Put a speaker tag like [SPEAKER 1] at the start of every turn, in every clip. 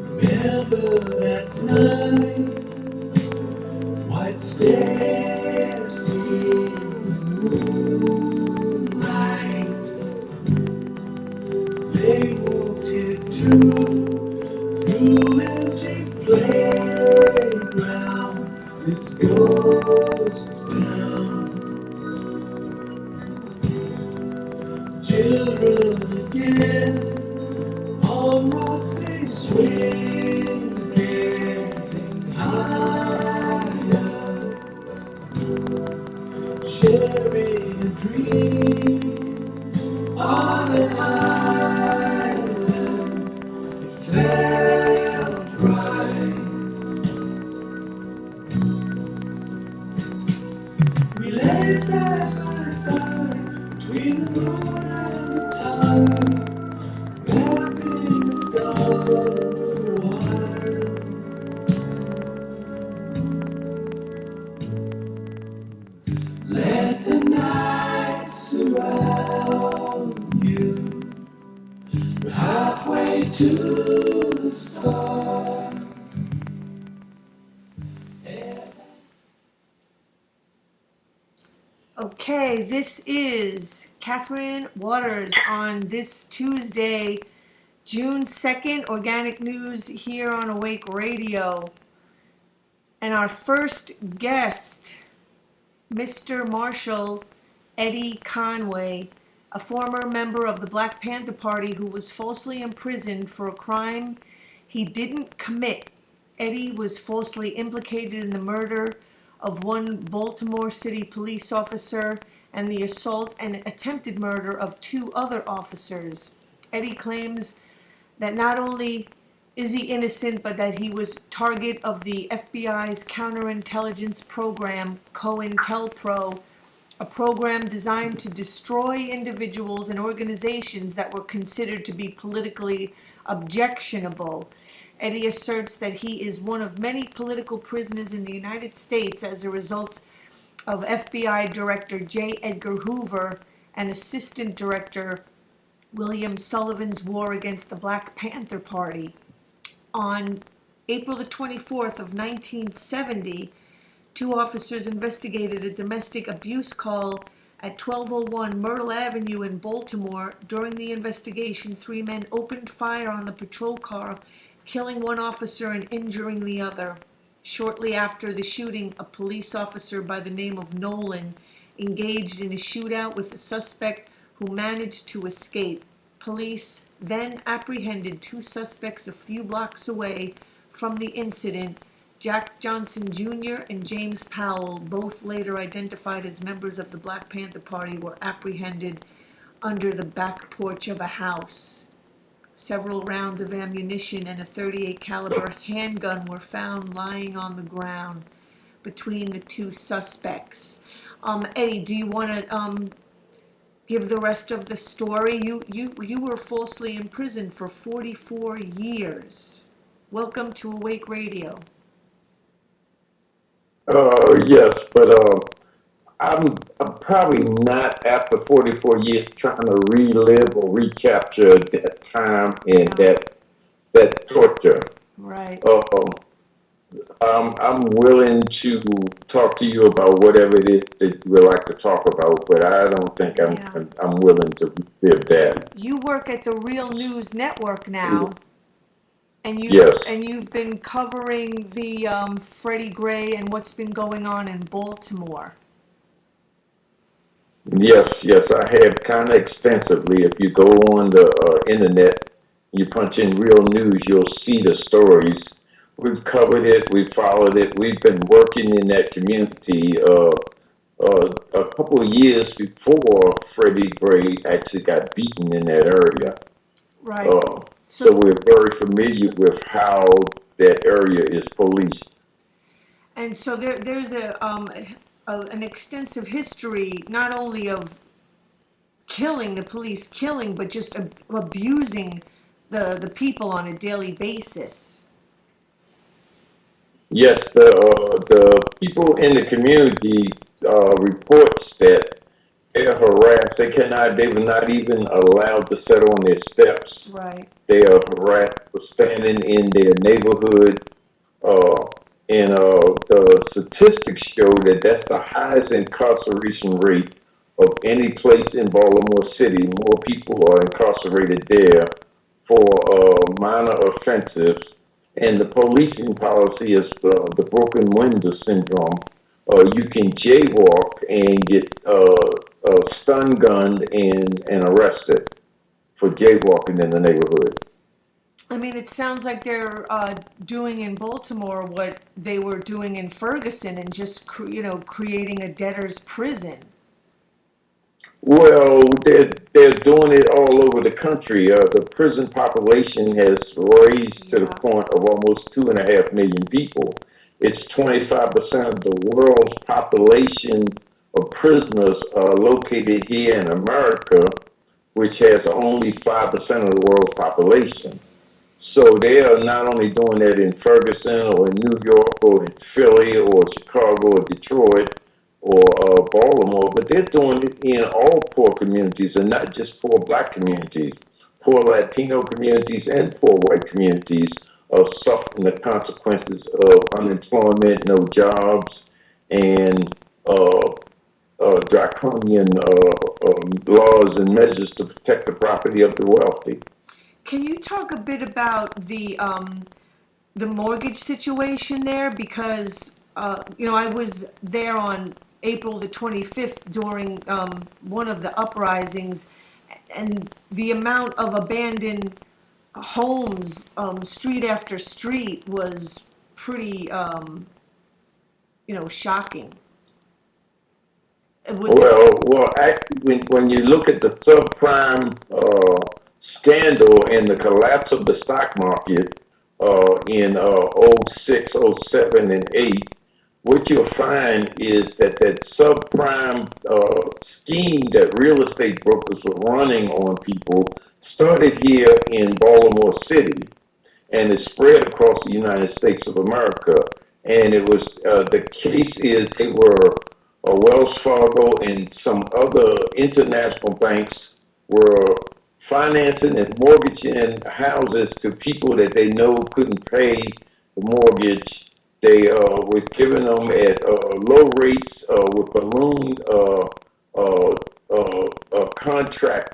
[SPEAKER 1] Remember that night, white stairs in the moonlight. They walked into through empty playground, this ghost town. Children again on rusty swings, getting higher, sharing a dream on an island. It felt right. We lay side by side between the moon and the tide, mapping the stars for a while. Let the night surround you. We're halfway to the stars.
[SPEAKER 2] Okay, Hi, this is Catherine Waters on this Tuesday, June 2nd, Organic News here on Awake Radio. And our first guest, Mr. Marshall Eddie Conway, a former member of the Black Panther Party who was falsely imprisoned for a crime he didn't commit. Eddie was falsely implicated in the murder of one Baltimore City police officer and the assault and attempted murder of two other officers. Eddie claims that not only is he innocent, but that he was target of the FBI's counterintelligence program, COINTELPRO, a program designed to destroy individuals and organizations that were considered to be politically objectionable. Eddie asserts that he is one of many political prisoners in the United States as a result of FBI Director J. Edgar Hoover and Assistant Director William Sullivan's war against the Black Panther Party. On April the 24th of 1970, two officers investigated a domestic abuse call at 1201 Myrtle Avenue in Baltimore. During the investigation, three men opened fire on the patrol car, killing one officer and injuring the other. Shortly after the shooting, a police officer by the name of Nolan engaged in a shootout with a suspect who managed to escape. Police then apprehended two suspects a few blocks away from the incident. Jack Johnson Jr. and James Powell, both later identified as members of the Black Panther Party, were apprehended under the back porch of a house. Several rounds of ammunition and a .38 caliber handgun were found lying on the ground between the two suspects. Eddie, do you want to give the rest of the story? You were falsely imprisoned for 44 years. Welcome to Awake Radio.
[SPEAKER 3] Yes, but I'm probably not after 44 years trying to relive or recapture that time and
[SPEAKER 2] Yeah,
[SPEAKER 3] that torture.
[SPEAKER 2] right.
[SPEAKER 3] I'm willing to talk to you about whatever it is that you would like to talk about, but I don't think
[SPEAKER 2] Yeah.
[SPEAKER 3] I'm willing to relive that.
[SPEAKER 2] You work at the Real News Network now, and
[SPEAKER 3] Yes,
[SPEAKER 2] you've been covering the Freddie Gray and what's been going on in Baltimore.
[SPEAKER 3] yes, I have kind of extensively. If you go on the internet, you punch in real news, you'll see the stories. We've covered it, we've followed it. We've been working in that community a couple of years before Freddie Gray actually got beaten in that area.
[SPEAKER 2] Right.
[SPEAKER 3] So we're very familiar with how that area is policed.
[SPEAKER 2] And so there's an extensive history not only of killing, the police killing, but just abusing the people on a daily basis.
[SPEAKER 3] Yes, the people in the community reports that they're harassed. They were not even allowed to sit on their steps.
[SPEAKER 2] Right.
[SPEAKER 3] They are harassed for standing in their neighborhood. Uh, and the statistics show that that's the highest incarceration rate of any place in Baltimore City. More people are incarcerated there for minor offenses. And the policing policy is the broken window syndrome. You can jaywalk and get stun gunned and arrested for jaywalking in the neighborhood.
[SPEAKER 2] I mean, it sounds like they're doing in Baltimore what they were doing in Ferguson, and just creating a debtor's prison.
[SPEAKER 3] Well, they're doing it all over the country. The prison population has raised to the
[SPEAKER 2] Yeah.
[SPEAKER 3] point of almost 2.5 million people. It's 25% of the world's population of prisoners located here in America, which has only 5% of the world's population. So they are not only doing that in Ferguson or in New York or in Philly or Chicago or Detroit or Baltimore, but they're doing it in all poor communities and not just poor black communities. Poor Latino communities and poor white communities are suffering the consequences of unemployment, no jobs, and draconian laws and measures to protect the property of the wealthy.
[SPEAKER 2] Can you talk a bit about the mortgage situation there? Because I was there on April the 25th during one of the uprisings, and the amount of abandoned homes, street after street, was pretty, shocking.
[SPEAKER 3] Actually, when you look at the subprime scandal and the collapse of the stock market in '06, '07, and '08, what you'll find is that subprime scheme that real estate brokers were running on people started here in Baltimore City, and it spread across the United States of America. And it was the case is they were Wells Fargo and some other international banks were financing and mortgaging houses to people that they know couldn't pay the mortgage. They were giving them at low rates with balloon contract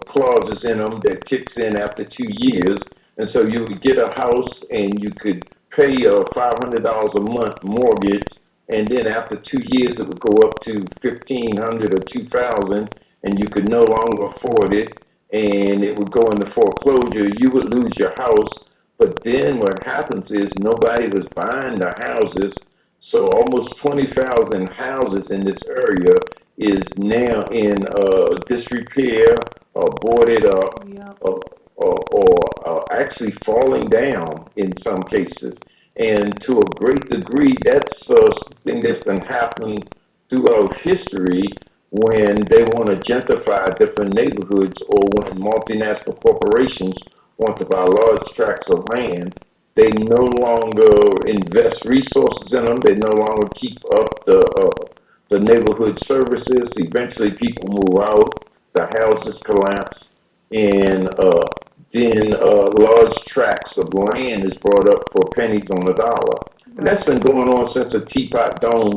[SPEAKER 3] clauses in them that kicks in after 2 years. And so you would get a house and you could pay $500 a month mortgage, and then after 2 years it would go up to 1,500 or 2,000, and you could no longer afford it, and it would go into foreclosure. You would lose your house, but then what happens is nobody was buying the houses, so almost 20,000 houses in this area is now in disrepair or boarded up.
[SPEAKER 2] Yeah.
[SPEAKER 3] Or actually falling down in some cases. And to a great degree, that's something that's been happening throughout history when they want to gentrify different neighborhoods or when multinational corporations want to buy large tracts of land. They no longer invest resources in them. They no longer keep up the neighborhood services. Eventually, people move out. The houses collapse, and then large tracts of land is brought up for pennies on the dollar. And that's been going on since the Teapot Dome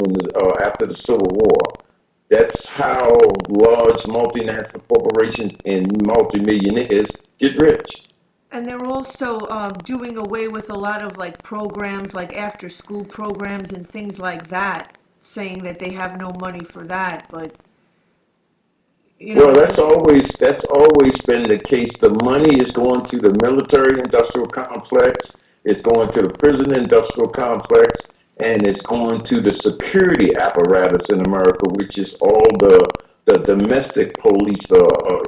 [SPEAKER 3] after the Civil War. That's how large multinational corporations and multimillionaires get rich.
[SPEAKER 2] And they're also doing away with a lot of like programs, like after school programs and things like that, saying that they have no money for that. But
[SPEAKER 3] Well, that's always been the case. The money is going to the military-industrial complex, it's going to the prison-industrial complex, and it's going to the security apparatus in America, which is all the domestic police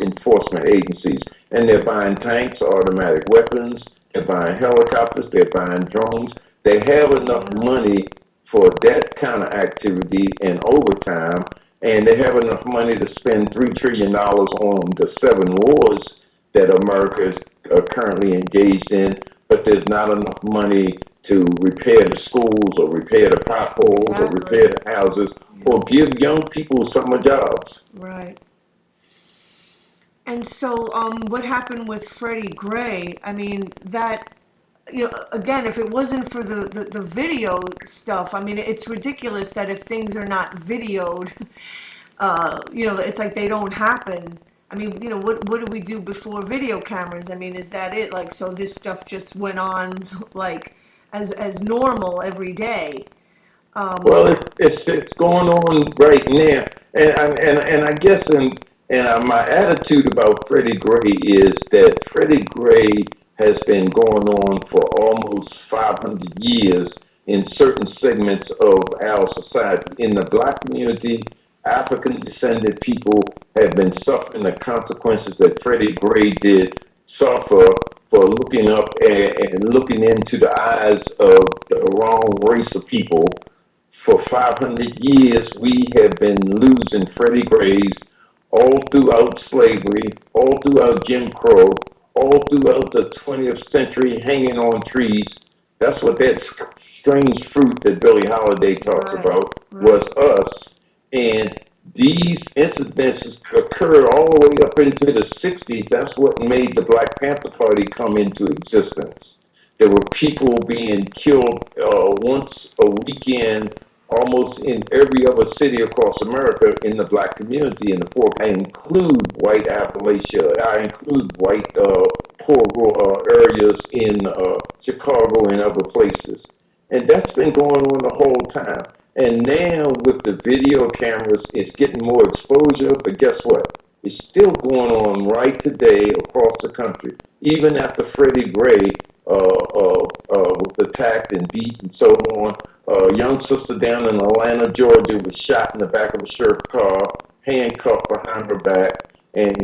[SPEAKER 3] enforcement agencies. And they're buying tanks, automatic weapons, they're buying helicopters, they're buying drones. They have enough money for that kind of activity and overtime, and they have enough money to spend $3 trillion on the 7 wars that America is currently engaged in, but there's not enough money to repair the schools or repair the potholes or repair the houses or give young people summer jobs.
[SPEAKER 2] right. And so, what happened with Freddie Gray? I mean, that, again, if it wasn't for the video stuff, I mean, it's ridiculous that if things are not videoed, it's like they don't happen. I mean, what do we do before video cameras? I mean, is that it? Like, so this stuff just went on like as normal every day.
[SPEAKER 3] Well, it's going on right now, and I guess my attitude about Freddie Gray is that Freddie Gray has been going on for almost 500 years in certain segments of our society. In the black community, African descended people have been suffering the consequences that Freddie Gray did suffer for looking up and looking into the eyes of the wrong race of people. For 500 years, we have been losing Freddie Grays all throughout slavery, all throughout Jim Crow, all throughout the 20th century, hanging on trees. That's what that strange fruit that Billie Holiday talks about was us. And these incidences occurred all the way up into the 60s. That's what made the Black Panther Party come into existence. There were people being killed once a weekend almost in every other city across America in the black community in the poor. I include white Appalachia. I include white poor areas in Chicago and other places. And that's been going on the whole time. And now with the video cameras, it's getting more exposure. But guess what? It's still going on right today across the country. Even after Freddie Gray was attacked and beat and so on, a young sister down in Atlanta, Georgia, was shot in the back of a sheriff's car, handcuffed behind her back, and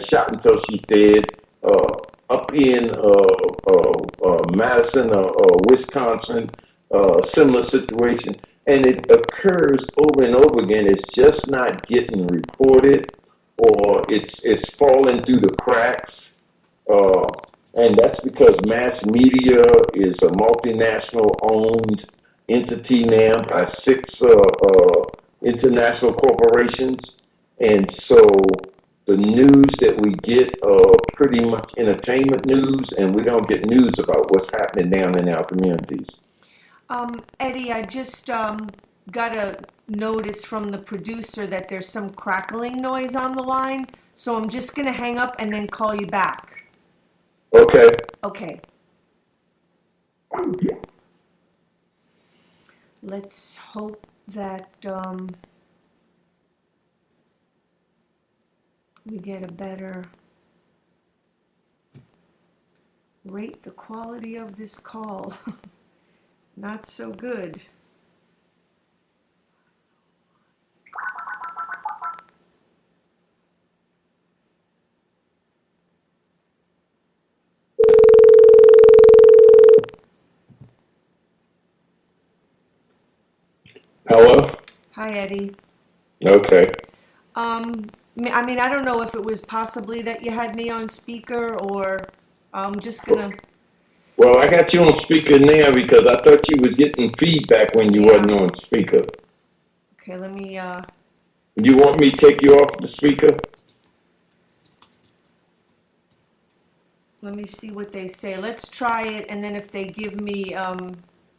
[SPEAKER 3] shot until she's dead. Up in Madison, Wisconsin, similar situation. And it occurs over and over again. It's just not getting reported, or it's falling through the cracks. And that's because mass media is a multinational owned entity now by six international corporations. And so the news that we get pretty much entertainment news, and we don't get news about what's happening down in our communities.
[SPEAKER 2] Eddie, I just got a notice from the producer that there's some crackling noise on the line, so I'm just going to hang up and then call you back.
[SPEAKER 3] Okay.
[SPEAKER 2] Okay. Let's hope that we get a better rate the quality of this call. Not so good.
[SPEAKER 3] Hello?
[SPEAKER 2] Hi, Eddie.
[SPEAKER 3] Okay.
[SPEAKER 2] I mean, I don't know if it was possibly that you had me on speaker, or I'm just gonna.
[SPEAKER 3] Well, I got you on speaker now because I thought you was getting feedback when you wasn't on speaker.
[SPEAKER 2] Okay, let me.
[SPEAKER 3] You want me to take you off the speaker?
[SPEAKER 2] Let me see what they say. Let's try it, and then if they give me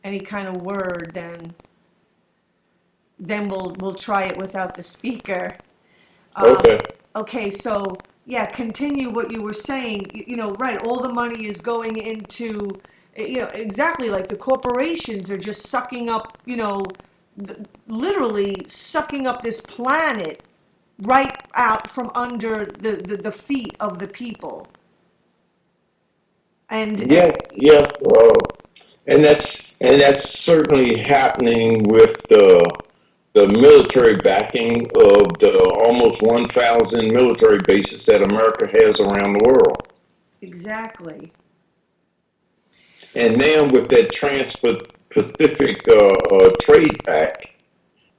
[SPEAKER 2] any kind of word, then we'll try it without the speaker.
[SPEAKER 3] Okay.
[SPEAKER 2] Okay, so yeah, continue what you were saying. You know, right? All the money is going into, exactly like the corporations are just sucking up, literally sucking up this planet right out from under the feet of the people. And
[SPEAKER 3] Yeah. And that's certainly happening with the military backing of the almost 1,000 military bases that America has around the world.
[SPEAKER 2] exactly.
[SPEAKER 3] And now with that Trans-Pacific trade pact,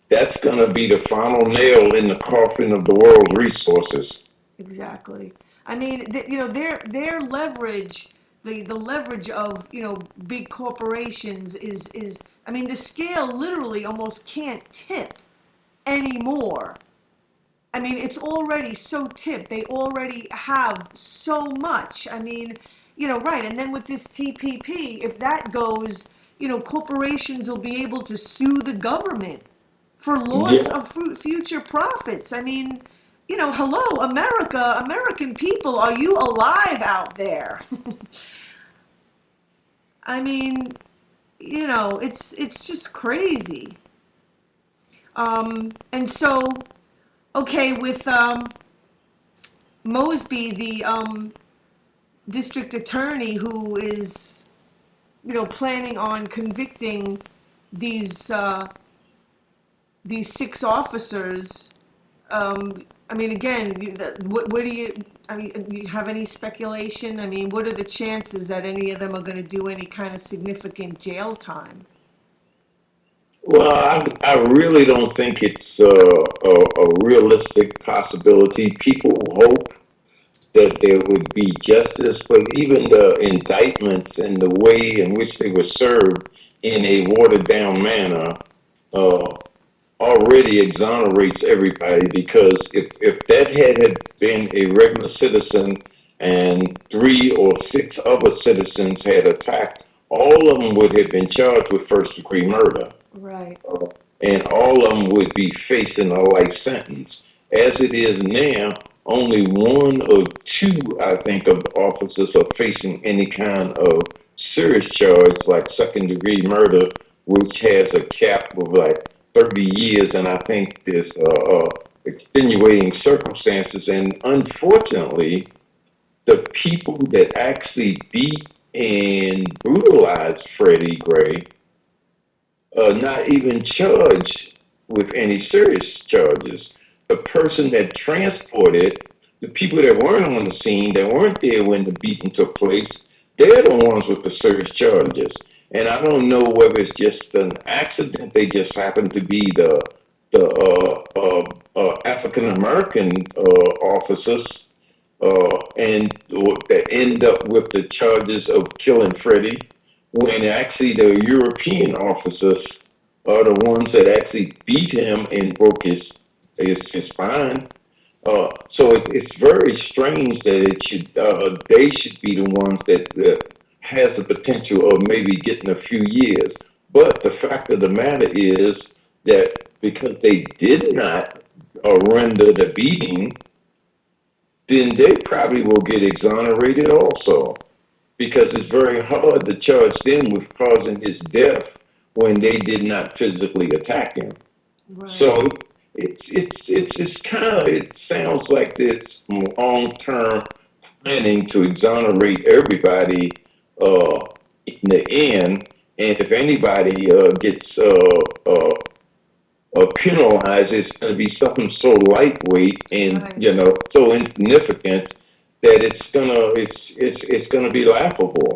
[SPEAKER 3] that's going to be the final nail in the coffin of the world's resources.
[SPEAKER 2] Exactly. I mean, their leverage, the leverage of big corporations is. I mean, the scale literally almost can't tip anymore. I mean, it's already so tipped. They already have so much. I mean, right. And then with this TPP, if that goes, corporations will be able to sue the government for loss
[SPEAKER 3] Yeah.
[SPEAKER 2] of future profits. I mean, hello, America, American people, are you alive out there? I mean, it's just crazy. And so, okay, with Mosby, the district attorney who is, planning on convicting these six officers. I mean, again, where do you? I mean, do you have any speculation? I mean, what are the chances that any of them are going to do any kind of significant jail time?
[SPEAKER 3] Well, I really don't think it's a realistic possibility. People hope that there would be justice, but even the indictments and the way in which they were served in a watered down manner uh, already exonerates everybody, because if that had been a regular citizen and 3 or 6 other citizens had attacked, all of them would have been charged with first degree murder.
[SPEAKER 2] Right.
[SPEAKER 3] And all of them would be facing a life sentence. As it is now, only one or two, I think, of the officers are facing any kind of serious charge, like second-degree murder, which has a cap of like 30 years, and I think there's extenuating circumstances. And unfortunately, the people that actually beat and brutalized Freddie Gray not even charged with any serious charges. The person that transported, the people that weren't on the scene, that weren't there when the beating took place, they're the ones with the serious charges. And I don't know whether it's just an accident. They just happen to be the African American officers, and that end up with the charges of killing Freddie, when actually the European officers are the ones that actually beat him and broke his spine. So it's very strange that it should they should be the ones that has the potential of maybe getting a few years. But the fact of the matter is that because they did not render the beating, then they probably will get exonerated also, because it's very hard to charge them with causing his death when they did not physically attack him.
[SPEAKER 2] Right.
[SPEAKER 3] So it's kind of, it sounds like it's long term planning to exonerate everybody in the end, and if anybody gets penalized, it's going to be something so lightweight and
[SPEAKER 2] Right.
[SPEAKER 3] so insignificant that it's gonna be laughable.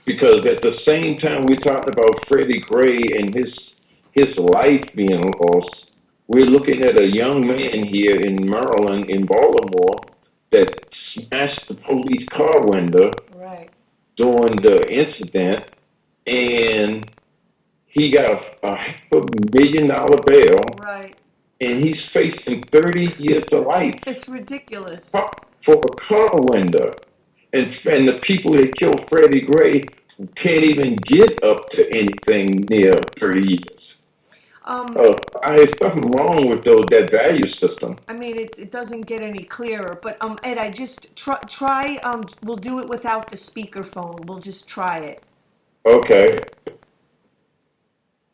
[SPEAKER 3] Because at the same time we talked about Freddie Gray and his life being lost, we're looking at a young man here in Maryland, in Baltimore, that smashed the police car window
[SPEAKER 2] Right.
[SPEAKER 3] during the incident, and he got a $500,000 bail,
[SPEAKER 2] Right.
[SPEAKER 3] and he's facing 30 years to life
[SPEAKER 2] It's ridiculous.
[SPEAKER 3] for a car window. And the people that killed Freddie Gray can't even get up to anything near 30 years.
[SPEAKER 2] Um,
[SPEAKER 3] There's something wrong with that value system.
[SPEAKER 2] I mean, it doesn't get any clearer. But Ed, I just try. We'll do it without the speakerphone. We'll just try it.
[SPEAKER 3] Okay.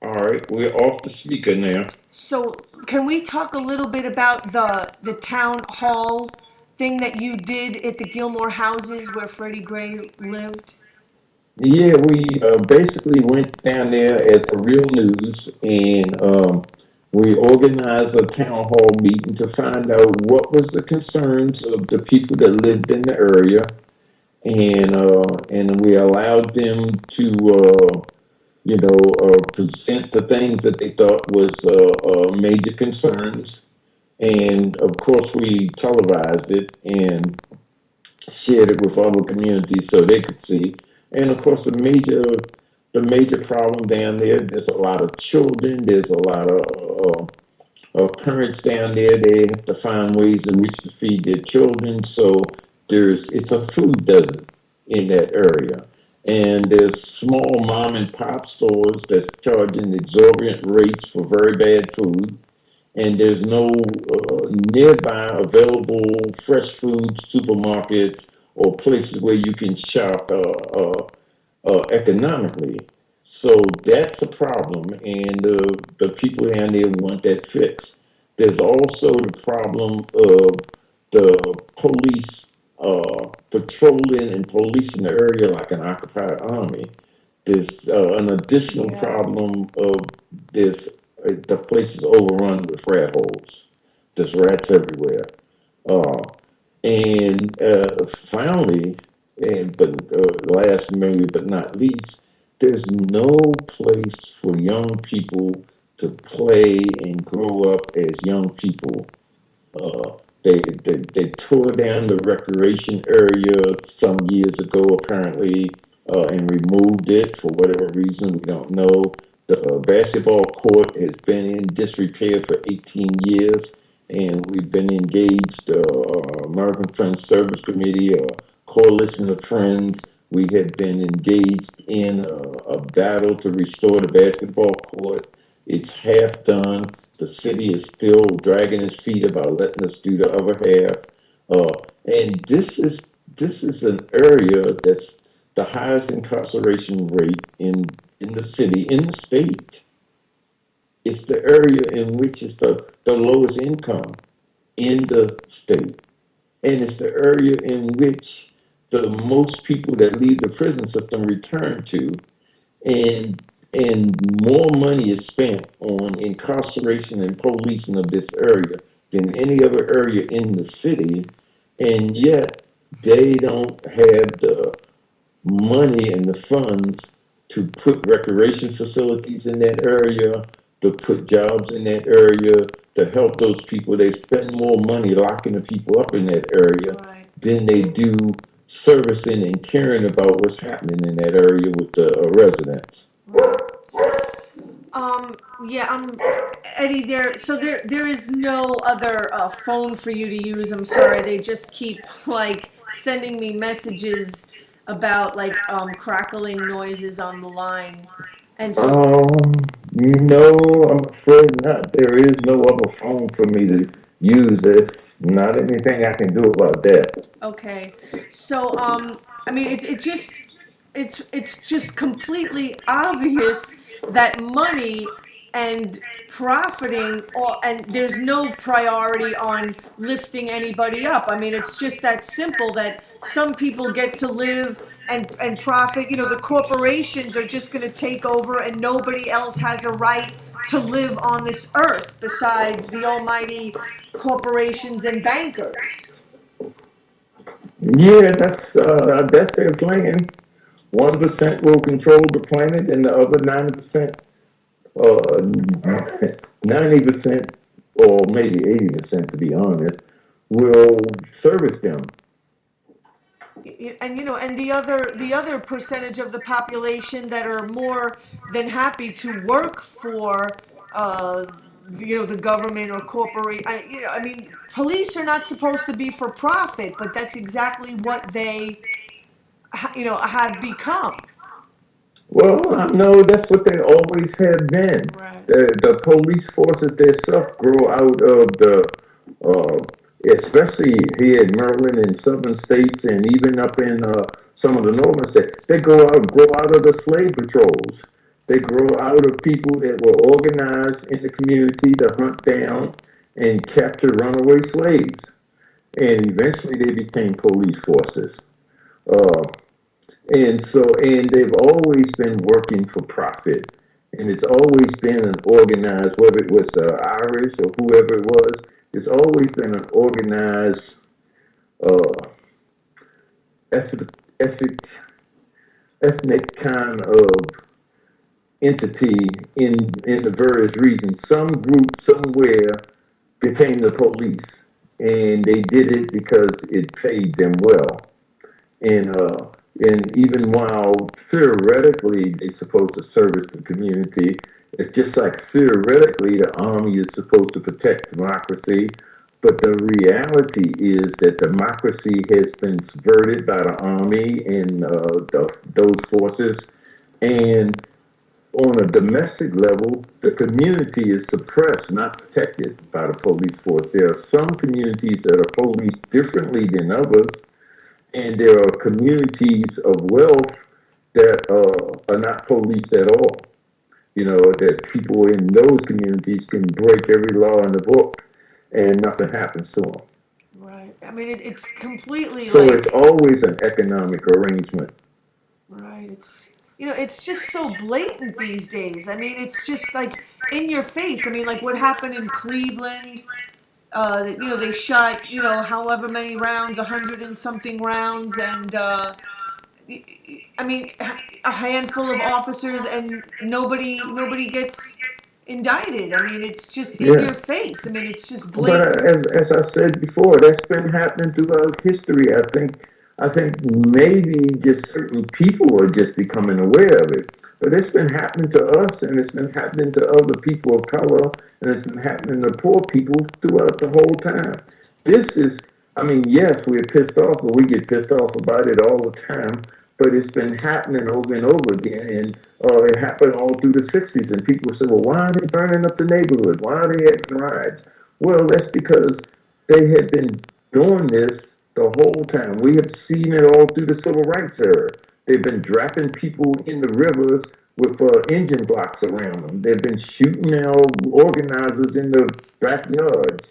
[SPEAKER 3] All right. We're off the speaker now.
[SPEAKER 2] So, can we talk a little bit about the town hall thing that you did at the Gilmore houses where Freddie Gray lived?
[SPEAKER 3] Yeah, we basically went down there as a real news, and we organized a town hall meeting to find out what was the concerns of the people that lived in the area, and we allowed them to present the things that they thought was major concerns, and of course we televised it and shared it with other communities so they could see. And of course, the major problem down there. There's a lot of children. There's a lot of parents down there. They have to find ways in which to feed their children. So it's a food desert in that area. And there's small mom and pop stores that's charging exorbitant rates for very bad food, and there's no nearby available fresh food supermarkets or places where you can shop economically. So that's a problem, and the people down there want that fixed. There's also the problem of the police patrolling and policing the area like an occupied army. There's an additional
[SPEAKER 2] Yeah.
[SPEAKER 3] problem of this. The place is overrun with rat holes. There's rats everywhere. Uh, and finally, last maybe but not least, there's no place for young people to play and grow up as young people. They tore down the recreation area some years ago, apparently, and removed it for whatever reason. We don't know. The basketball court has been in disrepair for 18 years, and we've been engaged, American Friends Service Committee, a coalition of friends. We have been engaged in a battle to restore the basketball court. It's half done. The city is still dragging its feet about letting us do the other half. And this is an area that's the highest incarceration rate in the city, in the state. It's the area in which is the lowest income in the state. And it's the area in which the most people that leave the prison system return to. And more money is spent on incarceration and policing of this area than any other area in the city, and yet they don't have the money and the funds to put recreation facilities in that area, to put jobs in that area, to help those people. They spend more money locking the people up in that area
[SPEAKER 2] Right.
[SPEAKER 3] than they do servicing and caring about what's happening in that area with the residents.
[SPEAKER 2] Right. Yeah, Eddie, there is no other phone for you to use. I'm sorry. They just keep like sending me messages about like crackling noises on the line. And so,
[SPEAKER 3] No, I'm afraid not. There is no other phone for me to use. There's not anything I can do about that.
[SPEAKER 2] okay. So, I mean, it's just completely obvious that money and profiting, and there's no priority on lifting anybody up. I mean, it's just that simple that some people get to live and profit. You know, the corporations are just going to take over, and nobody else has a right to live on this earth besides the almighty corporations and bankers.
[SPEAKER 3] Yeah, that's their plan. 1% will control the planet, and the other 90%, 90%, or maybe 80%, to be honest, will service them.
[SPEAKER 2] And and the other percentage of the population that are more than happy to work for the government or corporate. I mean, police are not supposed to be for profit, but that's exactly what they have become.
[SPEAKER 3] Well, I know that's what they always have been.
[SPEAKER 2] Right.
[SPEAKER 3] The police forces themselves grow out of uh, especially here in Maryland and southern states, and even up in some of the northern states, they grow out of the slave patrols. They grow out of people that were organized in the community to hunt down and capture runaway slaves, and eventually they became police forces. Uh, and they've always been working for profit. And it's always been an organized, whether it was the Irish or whoever it was, it's always been an organized uh, ethnic, ethnic, ethnic kind of entity in the various regions. Some group somewhere became the police, and they did it because it paid them well. And even while theoretically they're supposed to service the community, it's just like theoretically the army is supposed to protect democracy, but the reality is that democracy has been subverted by the army and those forces, and on a domestic level, the community is suppressed, not protected by the police force. There are some communities that are policed differently than others, and there are communities of wealth that are not policed at all. You know, that people in those communities can break every law in the book and nothing happens to them.
[SPEAKER 2] Right. I mean, it's completely
[SPEAKER 3] So it's
[SPEAKER 2] like.
[SPEAKER 3] always an economic arrangement.
[SPEAKER 2] Right. It's just so blatant these days. I mean, it's just like in your face. I mean, like what happened in Cleveland. They shot, however many rounds, 100 and something rounds, and I mean, a handful of officers, and nobody gets indicted. I mean, it's just in
[SPEAKER 3] Yeah.
[SPEAKER 2] your face. I mean, it's just
[SPEAKER 3] But
[SPEAKER 2] blatant.
[SPEAKER 3] as I said before, that's been happening throughout history. I think maybe just certain people are just becoming aware of it. But it's been happening to us, and it's been happening to other people of color, and it's been happening to poor people throughout the whole time. This is, I mean, yes, we're pissed off, but we get pissed off about it all the time. but it's been happening over and over again. And it happened all through the 60s. And people say, well, why are they burning up the neighborhood? Why are they having riots? Well, that's because they had been doing this the whole time. We have seen it all through the civil rights era. They've been dropping people in the rivers with engine blocks around them. They've been shooting organizers in the backyards.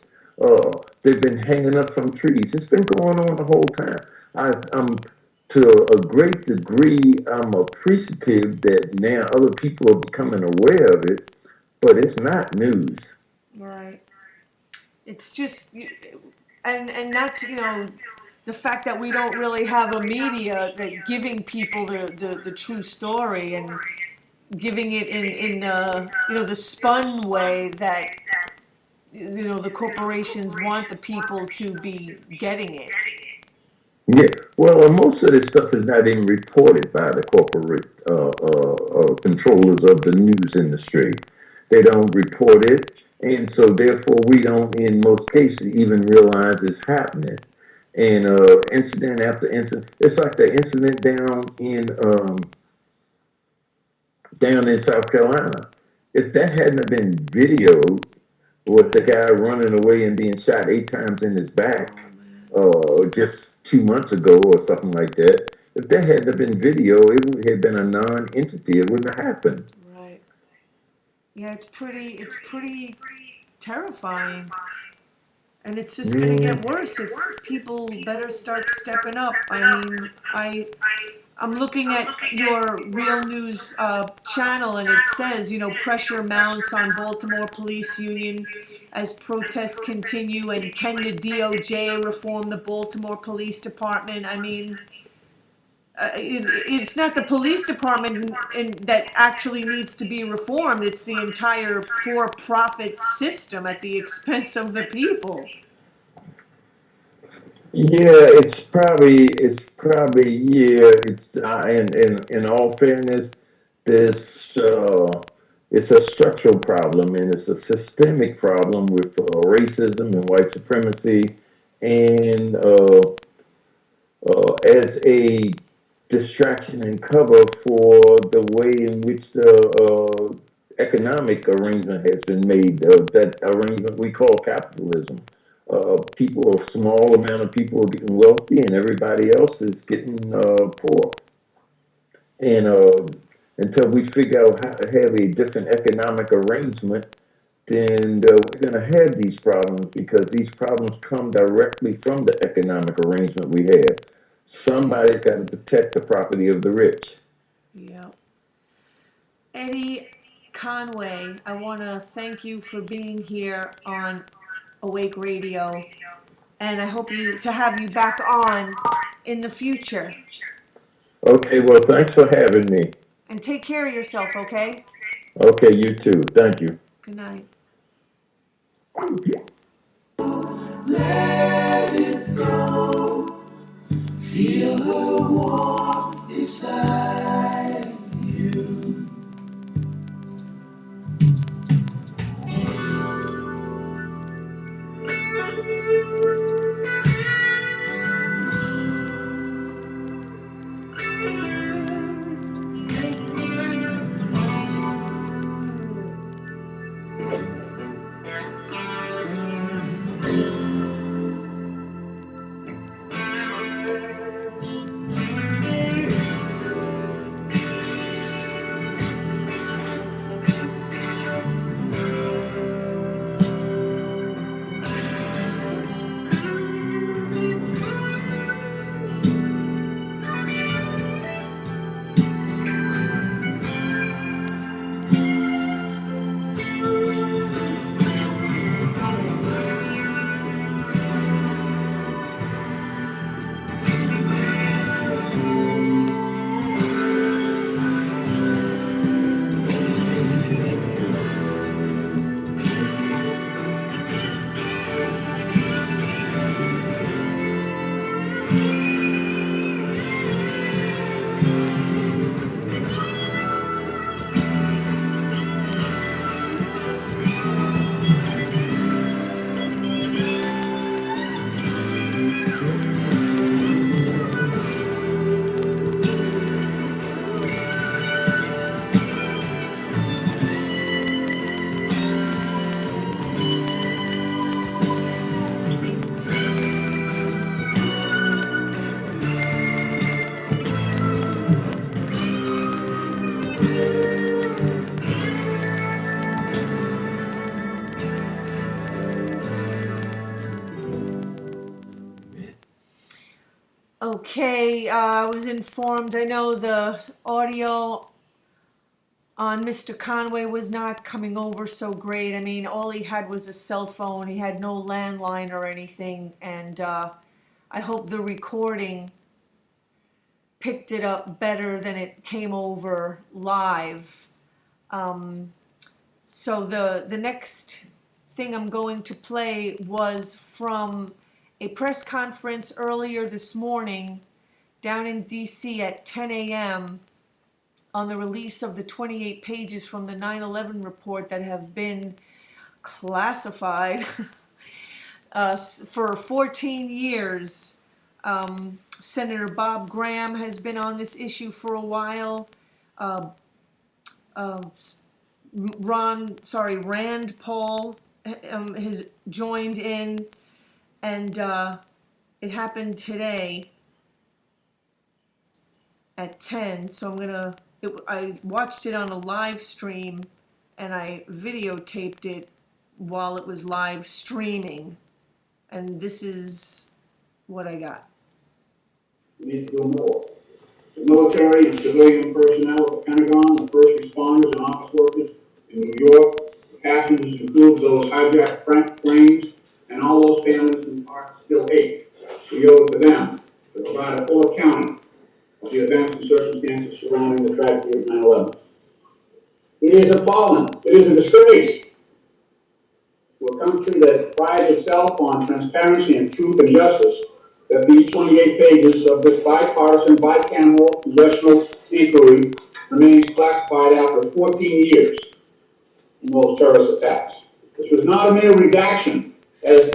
[SPEAKER 3] They've been hanging up from trees. It's been going on the whole time. I'm to a great degree, I'm appreciative that now other people are becoming aware of it, but it's not news.
[SPEAKER 2] Right. It's just, and that's, the fact that we don't really have a media that giving people the true story and giving it in the spun way that the corporations want the people to be getting it.
[SPEAKER 3] Yeah, well, most of this stuff is not even reported by the corporate controllers of the news industry. They don't report it, and so therefore we don't, in most cases, even realize it's happening. And incident after incident, it's like the incident down in South Carolina. If that hadn't have been videoed, with the guy running away and being shot 8 times in his back, just 2 months ago or something like that. If that hadn't have been video, it would have been a non-entity. It wouldn't have happened.
[SPEAKER 2] Right. Yeah, it's pretty terrifying. And it's just going to
[SPEAKER 3] Mm,
[SPEAKER 2] get worse if people better start stepping up. I mean, I'm looking at your Real News channel, and it says, pressure mounts on Baltimore police union as protests continue, and can the DOJ reform the Baltimore Police Department? I mean, it's not the police department that actually needs to be reformed. It's the entire for-profit system at the expense of the people.
[SPEAKER 3] yeah, it's probably yeah. In all fairness, this it's a structural problem and it's a systemic problem with racism and white supremacy and as a distraction and cover for the way in which the economic arrangement has been made, that arrangement we call capitalism. People, a small amount of people are getting wealthy and everybody else is getting poor. And until we figure out how to have a different economic arrangement, then we're going to have these problems because these problems come directly from the economic arrangement we have. Somebody's got to protect the property of the rich.
[SPEAKER 2] Yeah. Eddie Conway, I want to thank you for being here on Awake Radio, and I hope to have you back on in the future.
[SPEAKER 3] Okay, well, thanks for having me.
[SPEAKER 2] And take care of yourself, okay?
[SPEAKER 3] Okay, you too. Thank you.
[SPEAKER 2] Good night.
[SPEAKER 1] Let it go. Feel her warmth beside you.
[SPEAKER 2] Okay, I was informed, I know the audio on Mr. Conway was not coming over so great. I mean, all he had was a cell phone. He had no landline or anything. And I hope the recording picked it up better than it came over live. So the next thing I'm going to play was from a press conference earlier this morning down in DC at 10 a.m. on the release of the 28 pages from the 9/11 report that have been classified for 14 years. Senator Bob Graham has been on this issue for a while. Rand Paul has joined in, and it happened today at 10. So I watched it on a live stream, and I videotaped it while it was live streaming. And this is what I got.
[SPEAKER 4] We need to do more. The military and civilian personnel at the Pentagon, the first responders and office workers in New York, the passengers include those hijacked planes, and all those families whose hearts still ache. We owe it to them to provide a full accounting of the events and circumstances surrounding the tragedy of 9/11. It is appalling. It is a disgrace to a country that prides itself on transparency and truth and justice that these 28 pages of this bipartisan, bicameral congressional inquiry remains classified after 14 years in those terrorist attacks. This was not a mere redaction, as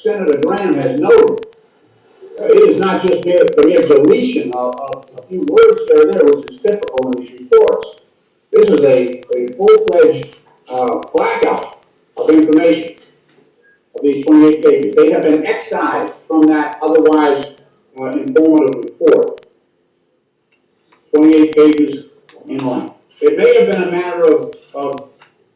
[SPEAKER 4] Senator Graham has noted. It is not just the mere deletion of a few words here and there, which is typical in these reports. This is a full-fledged blackout of information of these 28 pages. They have been excised from that otherwise informative report. 28 pages in length. It may have been a matter of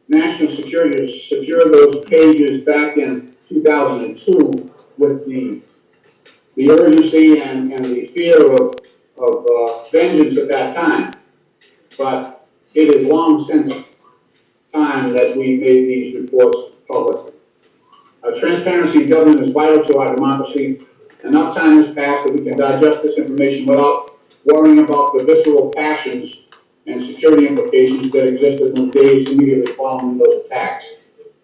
[SPEAKER 4] national security to secure those pages back in 2002 with the urgency and the fear of vengeance at that time. But it is long since time that we made these reports public. Transparency in government is vital to our democracy. Enough time has passed that we can digest this information without worrying about the visceral passions and security implications that existed in the days immediately following those attacks.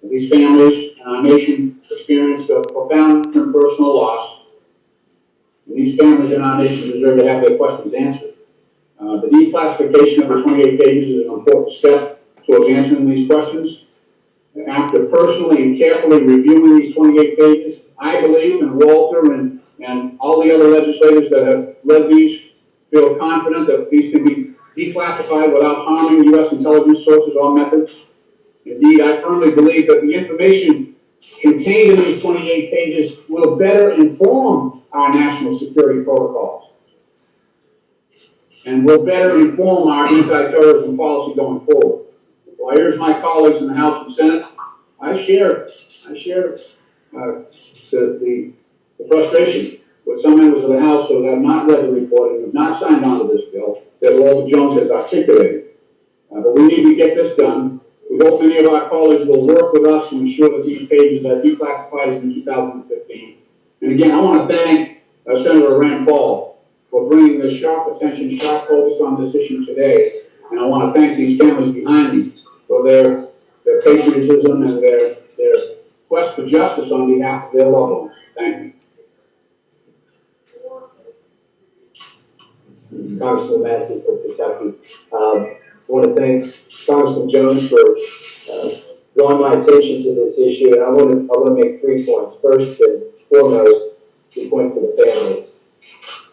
[SPEAKER 4] These families and our nation experienced a profound and personal loss. And these families and our nation deserve to have their questions answered. The declassification of the 28 pages is an important step towards answering these questions. After personally and carefully reviewing these 28 pages, I believe, and Walter and all the other legislators that have read these feel confident that these can be declassified without harming U.S. intelligence sources or methods. Indeed, I firmly believe that the information contained in these 28 pages will better inform our national security protocols and will better inform our anti-terrorism policy going forward. So I urge my colleagues in the House and Senate. I share the frustration with some members of the House who have not read the report and have not signed on to this bill that Walter Jones has articulated. But we need to get this done. We hope many of our colleagues will work with us to ensure that these pages are declassified as in 2015. And again, I want to thank Senator Rand Paul for bringing this sharp focus on this issue today. And I want to thank these families behind me for their patriotism and their quest for justice on behalf of their loved ones. Thank you.
[SPEAKER 5] Congressman Massey from Kentucky. I want to thank Congressman Jones for drawing my attention to this issue, and I want to make 3 points. First and foremost, the point for the families.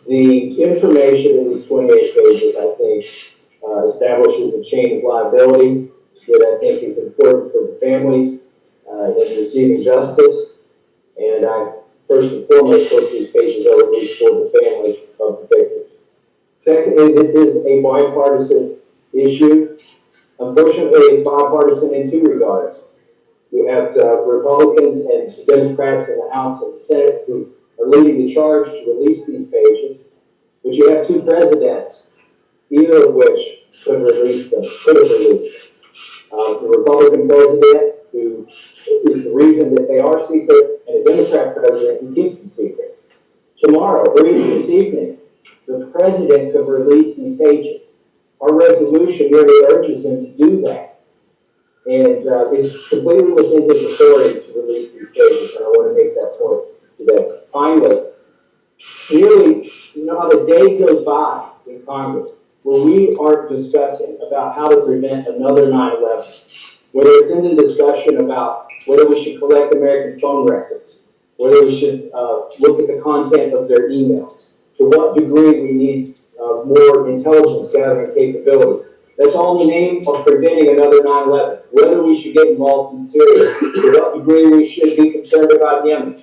[SPEAKER 5] The information in these 28 pages, I think, establishes a chain of liability that I think is important for the families in receiving justice. And I first and foremost hope these pages are released for the families of the victims. Secondly, this is a bipartisan issue. Unfortunately, it's bipartisan in 2 regards. We have Republicans and Democrats in the House and the Senate who are leading the charge to release these pages, but you have two presidents, either of which could have released them. The Republican president, who is the reason that they are secret, and a Democrat president who keeps them secret. Tomorrow, or even this evening, the president could release these pages. Our resolution really urges him to do that. And it's completely within his authority to release these pages, and I want to make that point today. Finally, really not a day goes by in Congress where we aren't discussing about how to prevent another 9/11. Whether it's in the discussion about whether we should collect Americans' phone records, whether we should look at the content of their emails, to what degree we need more intelligence gathering capabilities. That's all in the name of preventing another 9/11. Whether we should get involved in Syria, to what degree we should be concerned about Yemen,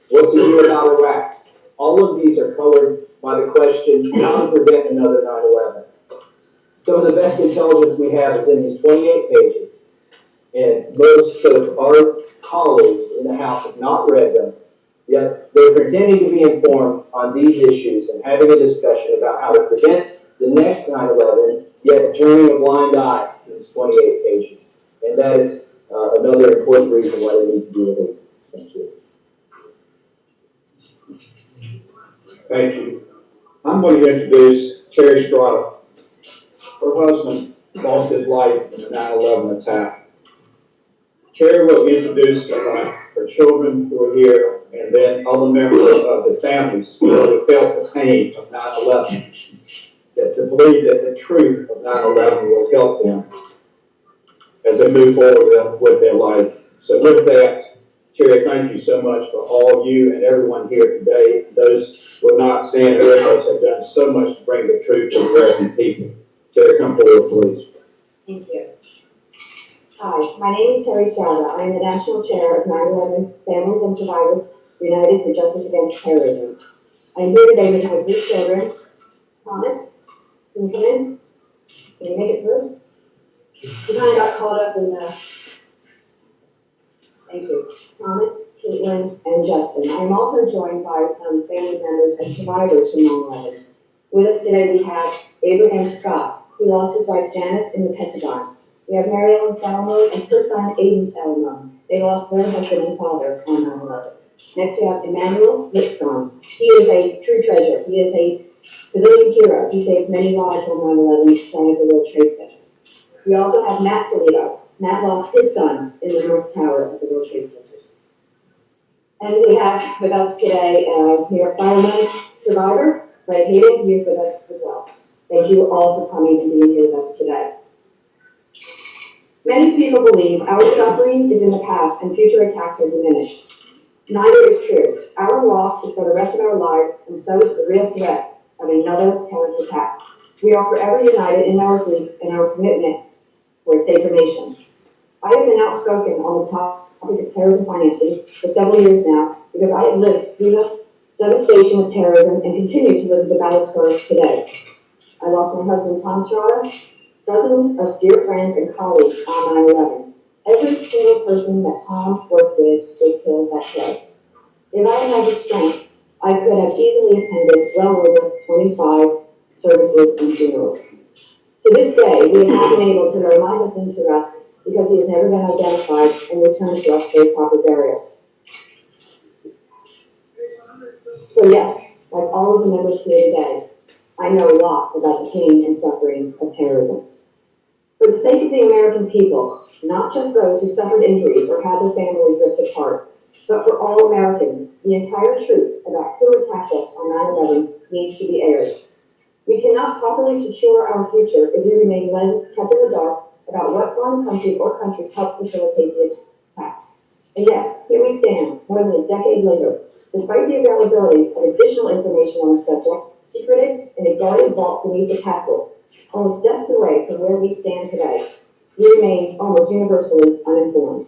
[SPEAKER 5] what to do about Iraq. All of these are colored by the question, how to prevent another 9/11. Some of the best intelligence we have is in these 28 pages, and most of our colleagues in the House have not read them, yet they're pretending to be informed on these issues and having a discussion about how to prevent the next 9/11, yet turning a blind eye to these 28 pages. And that is another important reason why they need to be released. Thank you.
[SPEAKER 4] Thank you. I'm going to introduce Terry Strada. Her husband lost his life in the 9/11 attack. Terry will introduce her children who are here, and then other members of the families who felt the pain of 9/11, that to believe that the truth of 9/11 will help them as they move forward with their life. So with that, Terry, thank you so much for all you and everyone here today. Those who are not standing with us have done so much to bring the truth to the American people. Terry, come forward, please.
[SPEAKER 6] Thank you. Hi, my name is Terry Strada. I am the National Chair of 9/11 Families and Survivors United for Justice Against Terrorism. I am here today with my three children. Thomas, can you come in? Can you make it through? We kind of got caught up in the... Thank you. Thomas, Caitlin, and Justin. I am also joined by some family members and survivors from 9/11. With us today we have Abraham Scott. He lost his wife Janice in the Pentagon. We have Mary Ellen Salomon and her son Aiden Salomon. They lost their husband and father on 9/11. Next we have Emmanuel Lipscomb. He is a true treasure. He is a civilian hero. He saved many lives on 9/11 down at the World Trade Center. We also have Matt Salito. Matt lost his son in the North Tower of the World Trade Center. And we have with us today New York fireman survivor, Greg Hayden. He is with us as well. Thank you all for coming and being here with us today. Many people believe our suffering is in the past and future attacks are diminished. Neither is true. Our loss is for the rest of our lives, and so is the real threat of another terrorist attack. We are forever united in our grief and our commitment for a safer nation. I have been outspoken on the topic of terrorism financing for several years now because I have lived through the devastation of terrorism and continue to live the battle scars today. I lost my husband, Tom Strada, dozens of dear friends and colleagues on 9/11. Every single person that Tom worked with was killed that day. If I had the strength, I could have easily attended well over 25 services and funerals. To this day, we have not been able to lay my husband to rest because he has never been identified and returned to us for a proper burial. So yes, like all of the members here today, I know a lot about the pain and suffering of terrorism. For the sake of the American people, not just those who suffered injuries or had their families ripped apart, but for all Americans, the entire truth about who attacked us on 9/11 needs to be aired. We cannot properly secure our future if we remain kept in the dark about what one country or countries helped facilitate the attacks. And yet, here we stand, more than a decade later, despite the availability of additional information on the subject, secreted in a guarded vault beneath the Capitol, only steps away from where we stand today. We remain almost universally uninformed.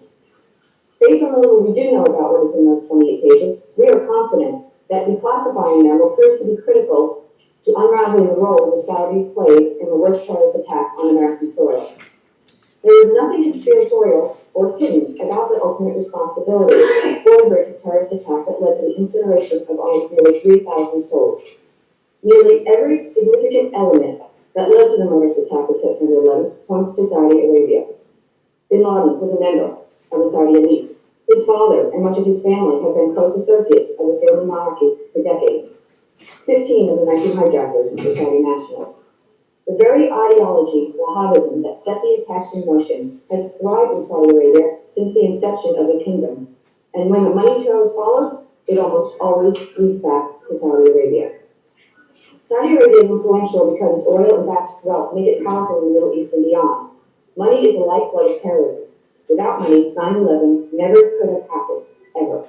[SPEAKER 6] Based on the little we do know about what is in those 28 pages, we are confident that declassifying them will prove to be critical to unraveling the role the Saudis played in the worst terrorist attack on American soil. There is nothing conspiratorial or hidden about the ultimate responsibility for the horrific terrorist attack that led to the incineration of almost nearly 3,000 souls. Nearly every significant element that led to the murderous attacks of September 11th points to Saudi Arabia. Bin Laden was a member of the Saudi elite. His father and much of his family have been close associates of the failing monarchy for decades. 15 of the 19 hijackers were Saudi nationals. The very ideology, Wahhabism, that set the attacks in motion has thrived in Saudi Arabia since the inception of the kingdom. And when the money trail is followed, it almost always leads back to Saudi Arabia. Saudi Arabia is influential because its oil and vast wealth make it powerful in the Middle East and beyond. Money is the lifeblood of terrorism. Without money, 9/11 never could have happened, ever.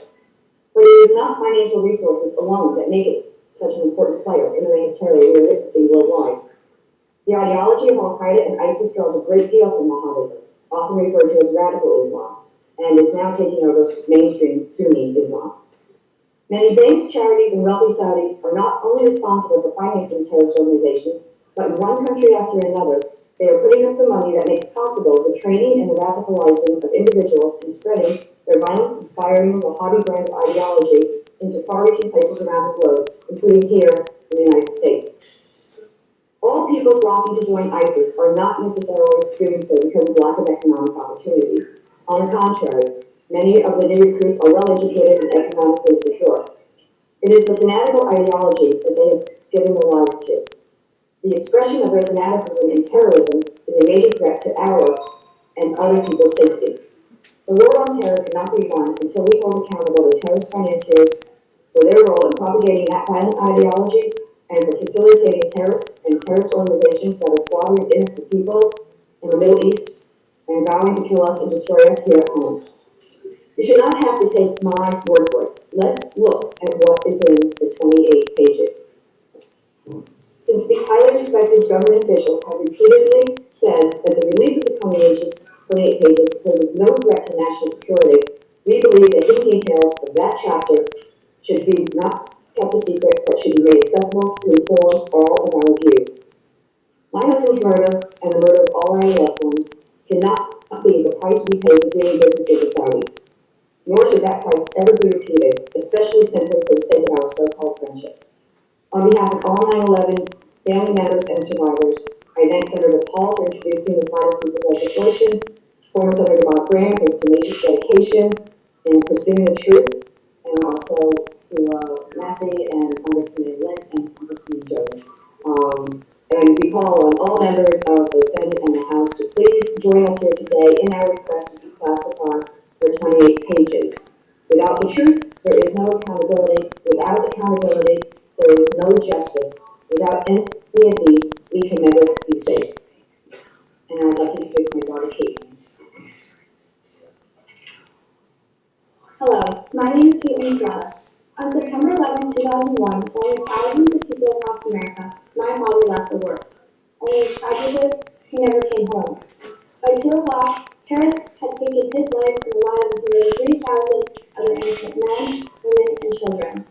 [SPEAKER 6] But it is not financial resources alone that make it such an important player in the reign of terror we are witnessing worldwide. The ideology of Al-Qaeda and ISIS draws a great deal from Wahhabism, often referred to as radical Islam, and is now taking over mainstream Sunni Islam. Many banks, charities, and wealthy Saudis are not only responsible for financing terrorist organizations, but in one country after another, they are putting up the money that makes possible the training and the radicalizing of individuals and spreading their violence-inspiring Wahhabi brand of ideology into far-reaching places around the globe, including here in the United States. All people flocking to join ISIS are not necessarily doing so because of lack of economic opportunities. On the contrary, many of the new recruits are well-educated and economically secure. It is the fanatical ideology that they have given their lives to. The expression of their fanaticism in terrorism is a major threat to our and other people's safety. The war on terror cannot be won until we hold accountable the terrorist financiers for their role in propagating that violent ideology and for facilitating terrorists and terrorist organizations that are slaughtering innocent people in the Middle East and vowing to kill us and destroy us here at home. You should not have to take my word for it. Let's look at what is in the 28 pages. Since these highly respected government officials have repeatedly said that the release of the 28 pages poses no threat to national security, we believe the hidden details of that chapter should be not kept a secret, but should be made accessible to inform all of our views. My husband's murder and the murder of all our loved ones cannot be the price we pay for doing business with the Saudis. Nor should that price ever be repeated, especially simply for the sake of our so-called friendship. On behalf of all 9/11 family members and survivors, I thank Senator Paul for introducing this vital piece of legislation, former Senator Bob Graham for his tenacious dedication in pursuing the truth, and also to Massey and Congressman Lynch and Congressman Jones. And we call on all members of the Senate and the House to please join us here today in our request to declassify the 28 pages. Without the truth, there is no accountability. Without accountability, there is no justice. Without any of these, we can never be safe. And I'd like to introduce my daughter, Caitlin.
[SPEAKER 7] Hello, my name is Caitlin Strada. On September 11, 2001, while thousands of people across America, my father left for work. Only tragically, he never came home. By 2 o'clock, terrorists had taken his life and the lives of nearly 3,000 other innocent men, women, and children.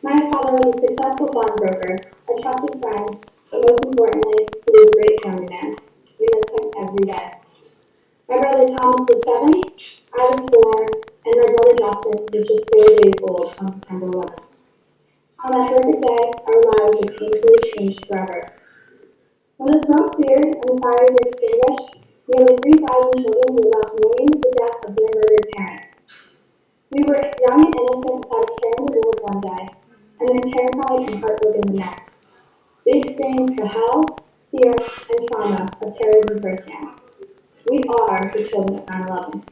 [SPEAKER 7] My father was a successful pawnbroker, a trusted friend, but most importantly, he was a great family man. We missed him every day. My brother Thomas was 7, I was 4, and my brother Justin was just 4 days old on September 11th. On that horrific day, our lives were painfully changed forever. When the smoke cleared and the fires were extinguished, nearly 3,000 children were left mourning the death of their murdered parent. We were young and innocent without a care in the world one day, and then terrified and heartbroken the next. We experienced the hell, fear, and trauma of terrorism firsthand. We are the children of 9/11.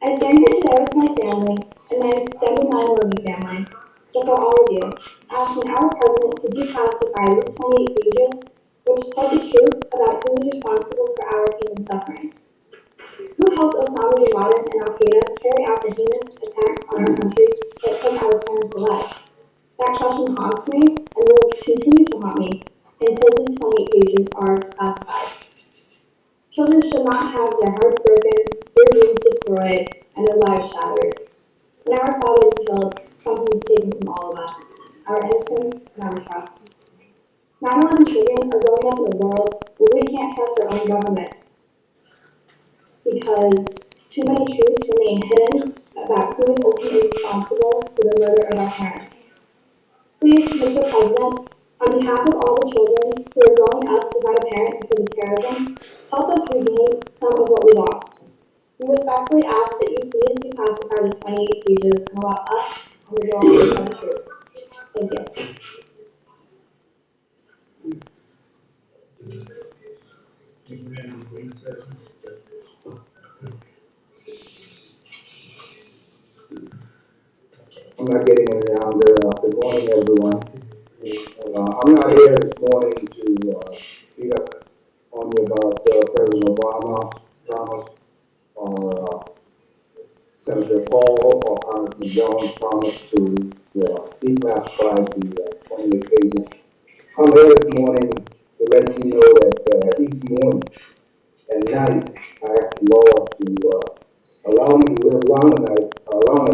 [SPEAKER 7] I stand here today with my family and my extended 9/11 family, but for all of you, asking our president to declassify these 28 pages, which tell the truth about who is responsible for our pain and suffering. Who helped Osama bin Laden and Al-Qaeda carry out the heinous attacks on our country that took our parents away? That question haunts me and will continue to haunt me until the 28 pages are declassified. Children should not have their hearts broken, their dreams destroyed, and their lives shattered. When our father was killed, something was taken from all of us, our innocence and our trust. 9/11 children are growing up in a world where we can't trust our own government. because too many truths remain hidden about who is ultimately responsible for the murder of our parents. Please, Mr. President, on behalf of all the children who are growing up without a parent because of terrorism, help us regain some of what we lost. We respectfully ask that you please declassify the 28 pages and allow us and the world to know the truth. Thank you.
[SPEAKER 4] I'm not getting any younger. Good morning, everyone. I'm not here this morning to speak up on you about President Obama, Thomas, or Senator Paul, or Congressman Jones' promise to declassify the 28 pages. I'm here this morning to let you know that each morning and night I ask the Lord to allow me to live long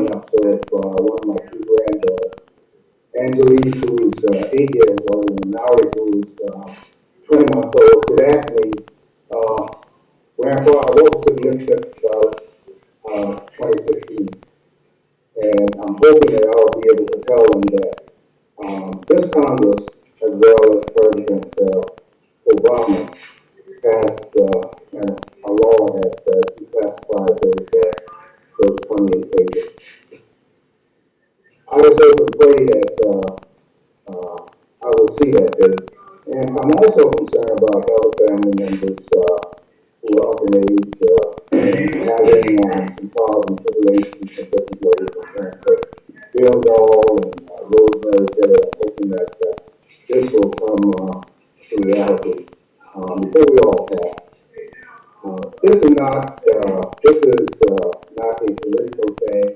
[SPEAKER 4] enough so if one of my two granddaughters, Angelise, who is 8 years old, and Nari, who is 20 months old, should ask me, Grandpa, what was significant about 2015? And I'm hoping that I'll be able to tell them that this Congress, as well as President Obama, passed a law that declassified those 28 pages. I just hope and pray that I will see that day. And I'm also concerned about other family members who are up in age and having some trials and tribulations in different ways in terms of Bill Doll and Rosemary Day. I'm hoping that this will come to reality before we all pass. This is not a political thing,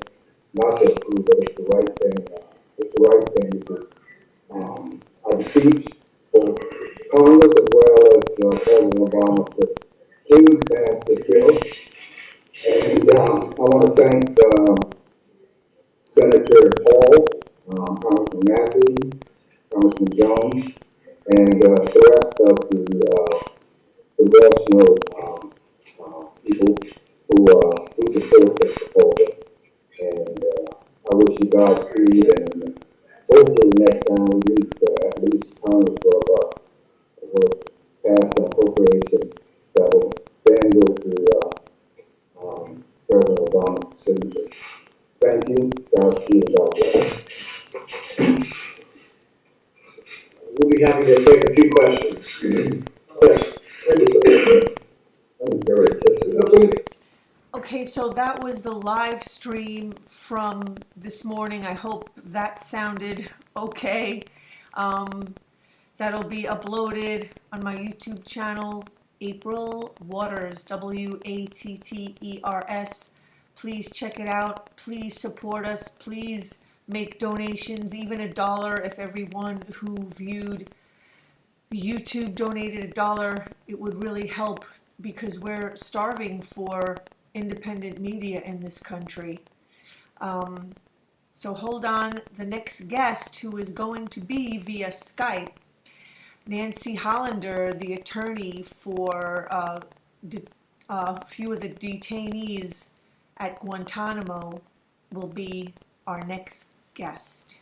[SPEAKER 4] not just true, but it's the right thing. It's the right thing to do. I beseech both Congress as well as President Obama to please pass this bill. And I want to thank Senator Paul, Congressman Massey, Congressman Jones, and the rest of the congressional people who support this proposal. And I wish you Godspeed, and hopefully next time we meet, at least Congress will pass an appropriation that will then go to President Obama's signature. Thank you. Godspeed and God bless.
[SPEAKER 8] We'll be happy to take a few questions. Yes.
[SPEAKER 2] Okay, so that was the live stream from this morning. I hope that sounded okay. That'll be uploaded on my YouTube channel, April Waters, Watters. Please check it out. Please support us. Please make donations, even $1. If everyone who viewed YouTube donated $1, it would really help, because we're starving for independent media in this country. So hold on. The next guest, who is going to be via Skype, Nancy Hollander, the attorney for a few of the detainees at Guantanamo, will be our next guest.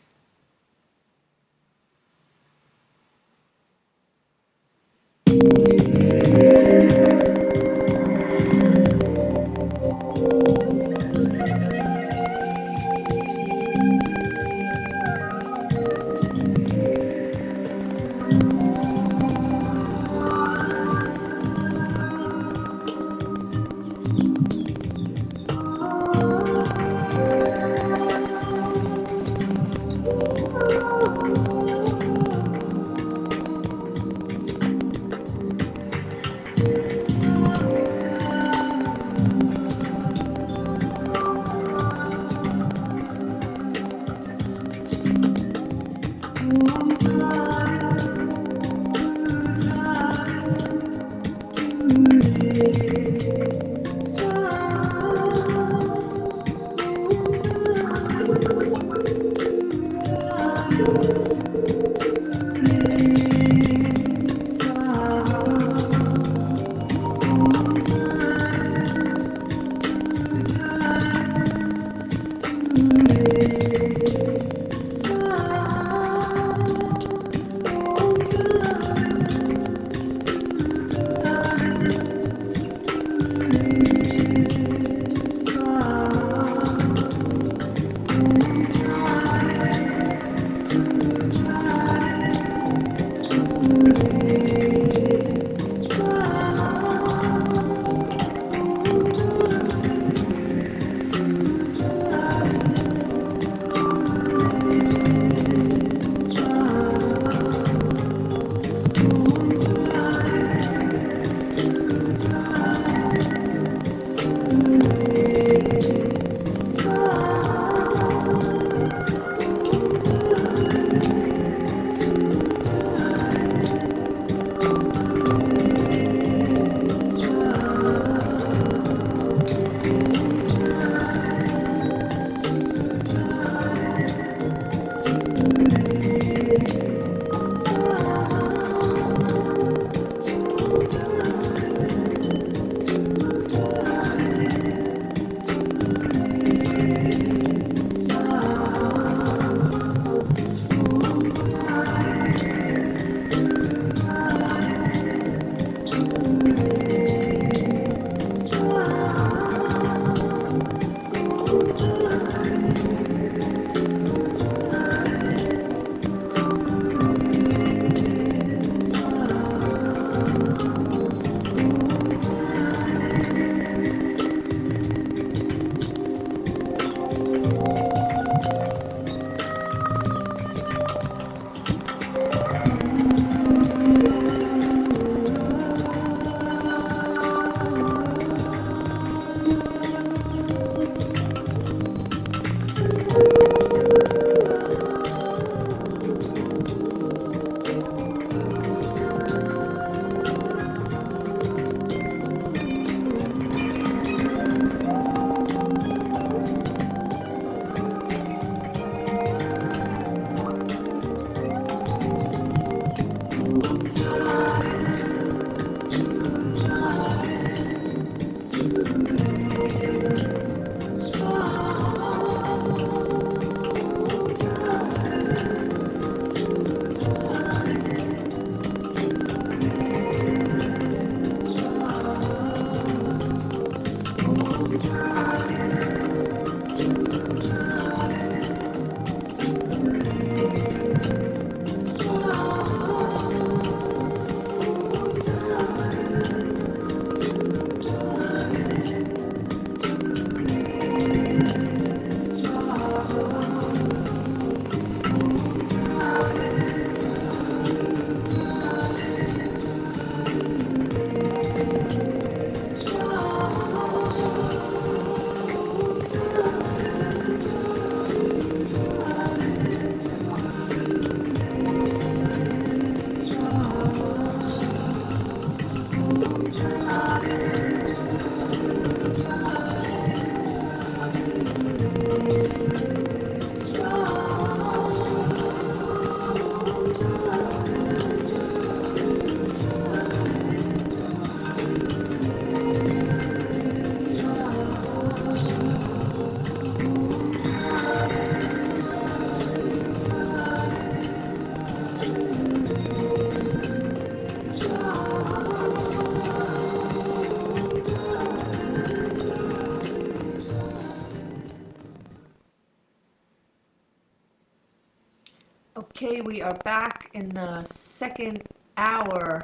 [SPEAKER 2] we are back in the second hour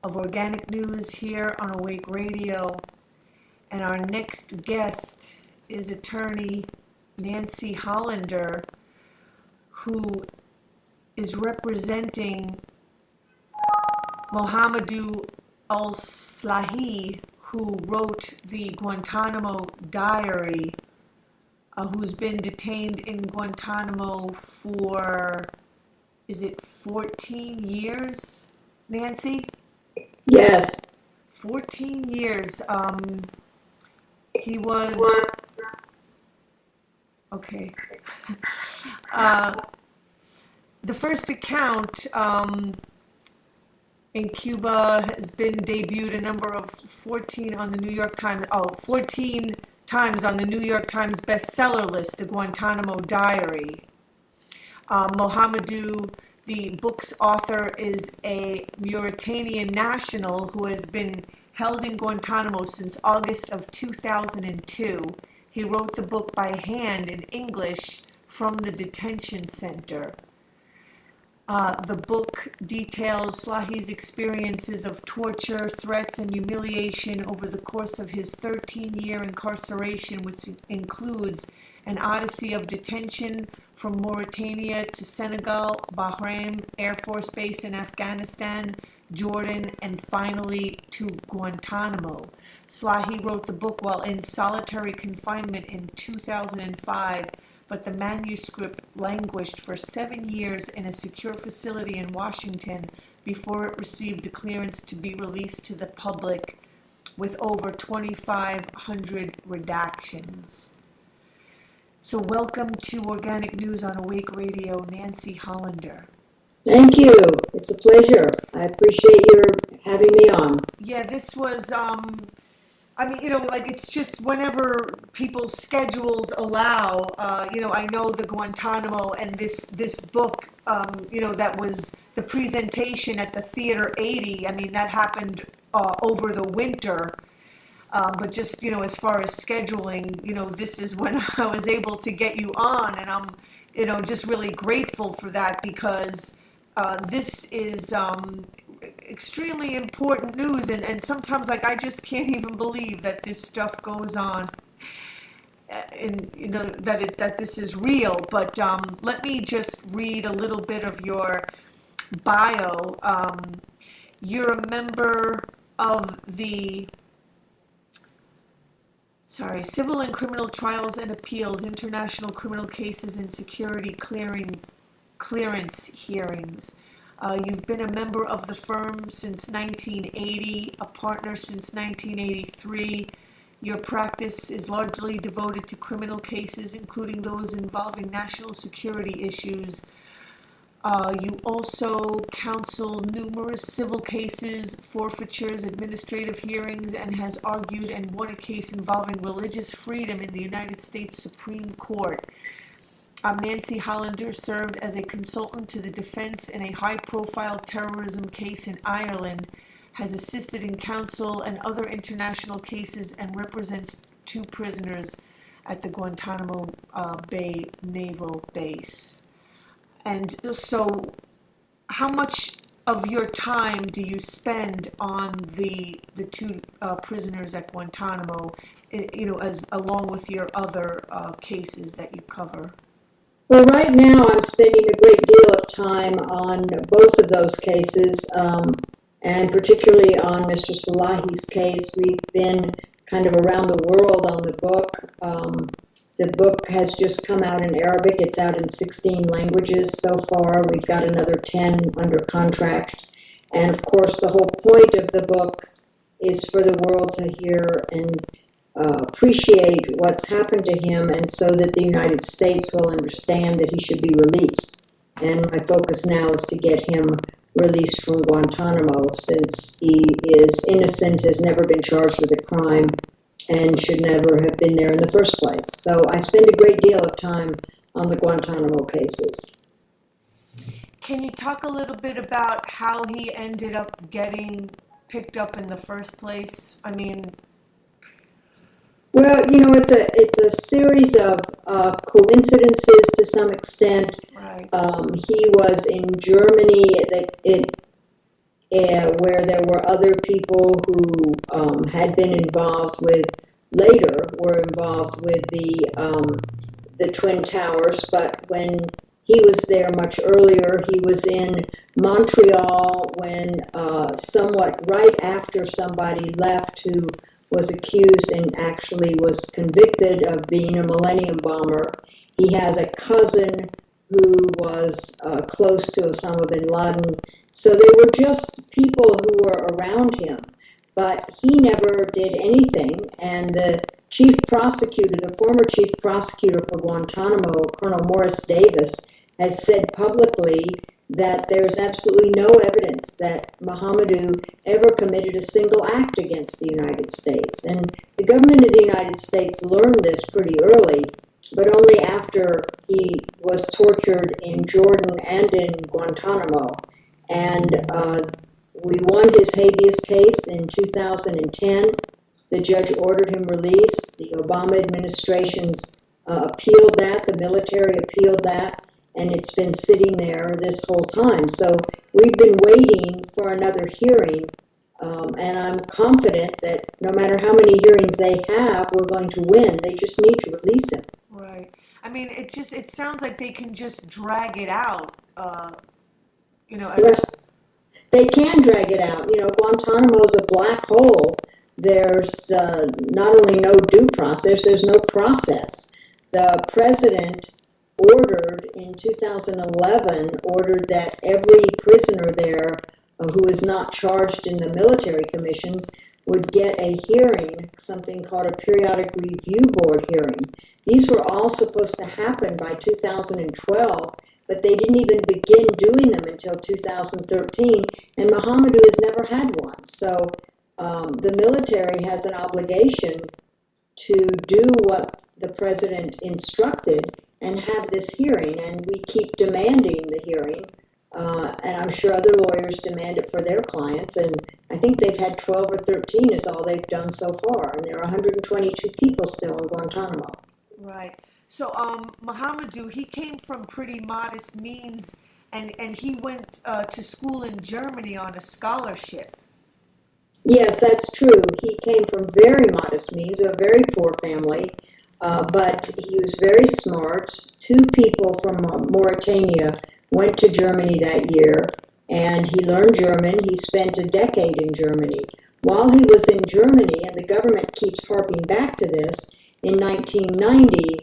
[SPEAKER 2] of Organic News here on Awake Radio. And our next guest is attorney Nancy Hollander, who is representing Mohamedou al-Slahi, who wrote the Guantanamo Diary, who's been detained in Guantanamo for, is it 14 years, Nancy?
[SPEAKER 9] Yes.
[SPEAKER 2] 14 years. He was, okay. The first account in Cuba has been debuted a number of 14 on the New York Times, 14 times on the New York Times bestseller list, the Guantanamo Diary. Mohamedou, the book's author, is a Mauritanian national who has been held in Guantanamo since August of 2002. He wrote the book by hand in English from the detention center. The book details Slahi's experiences of torture, threats, and humiliation over the course of his 13-year incarceration, which includes an odyssey of detention from Mauritania to Senegal, Bahrain Air Force Base in Afghanistan, Jordan, and finally to Guantanamo. Slahi wrote the book while in solitary confinement in 2005, but the manuscript languished for 7 years in a secure facility in Washington before it received the clearance to be released to the public with over 2,500 redactions. So welcome to Organic News on Awake Radio, Nancy Hollander.
[SPEAKER 9] Thank you. It's a pleasure. I appreciate your having me on.
[SPEAKER 2] Yeah, this was, it's just whenever people's schedules allow, I know the Guantanamo and this book, that was the presentation at the Theater 80. I mean, that happened over the winter. But just, as far as scheduling, this is when I was able to get you on, and I'm, just really grateful for that, because this is extremely important news, and sometimes, I just can't even believe that this stuff goes on, and, that this is real. But let me just read a little bit of your bio. You're a member of the Civil and Criminal Trials and Appeals, International Criminal Cases and Security Clearance Hearings. You've been a member of the firm since 1980, a partner since 1983. Your practice is largely devoted to criminal cases, including those involving national security issues. You also counsel numerous civil cases, forfeitures, administrative hearings, and has argued and won a case involving religious freedom in the United States Supreme Court. Nancy Hollander served as a consultant to the defense in a high-profile terrorism case in Ireland, has assisted in counsel and other international cases, and represents 2 prisoners at the Guantanamo Bay Naval Base. And so, how much of your time do you spend on the 2 prisoners at Guantanamo, as along with your other cases that you cover?
[SPEAKER 9] Well, right now I'm spending a great deal of time on both of those cases, and particularly on Mr. Salahi's case. We've been kind of around the world on the book. The book has just come out in Arabic. It's out in 16 languages so far. We've got another 10 under contract. And of course, the whole point of the book is for the world to hear and appreciate what's happened to him, and so that the United States will understand that he should be released. And my focus now is to get him released from Guantanamo, since he is innocent, has never been charged with a crime, and should never have been there in the first place. So I spend a great deal of time on the Guantanamo cases.
[SPEAKER 2] Can you talk a little bit about how he ended up getting picked up in the first place? I mean,
[SPEAKER 9] Well, it's a series of coincidences to some extent.
[SPEAKER 2] Right.
[SPEAKER 9] He was in Germany where there were other people who had been involved with, later were involved with the Twin Towers, but when he was there much earlier, he was in Montreal when somewhat right after somebody left who was accused and actually was convicted of being a Millennium Bomber. He has a cousin who was close to Osama bin Laden. So they were just people who were around him. But he never did anything, and the chief prosecutor, the former chief prosecutor for Guantanamo, Colonel Morris Davis, has said publicly that there's absolutely no evidence that Mohamedou ever committed a single act against the United States. And the government of the United States learned this pretty early, but only after he was tortured in Jordan and in Guantanamo. And we won his habeas case in 2010. The judge ordered him released. The Obama administration's appealed that, the military appealed that, and it's been sitting there this whole time. So we've been waiting for another hearing, and I'm confident that no matter how many hearings they have, we're going to win. They just need to release him.
[SPEAKER 2] Right. I mean, it sounds like they can just drag it out,
[SPEAKER 9] Well, they can drag it out. Guantanamo's a black hole. There's not only no due process, there's no process. The president in 2011, ordered that every prisoner there who is not charged in the military commissions would get a hearing, something called a periodic review board hearing. These were all supposed to happen by 2012, but they didn't even begin doing them until 2013, and Mohamedou has never had one. So the military has an obligation to do what the president instructed and have this hearing, and we keep demanding the hearing, and I'm sure other lawyers demand it for their clients, and I think they've had 12 or 13 is all they've done so far, and there are 122 people still in Guantanamo.
[SPEAKER 2] right. So, Mohamedou, he came from pretty modest means, and he went to school in Germany on a scholarship.
[SPEAKER 9] Yes, that's true. He came from very modest means, a very poor family, but he was very smart. Two people from Mauritania went to Germany that year, and he learned German. He spent a decade in Germany. While he was in Germany, and the government keeps harping back to this, in 1990,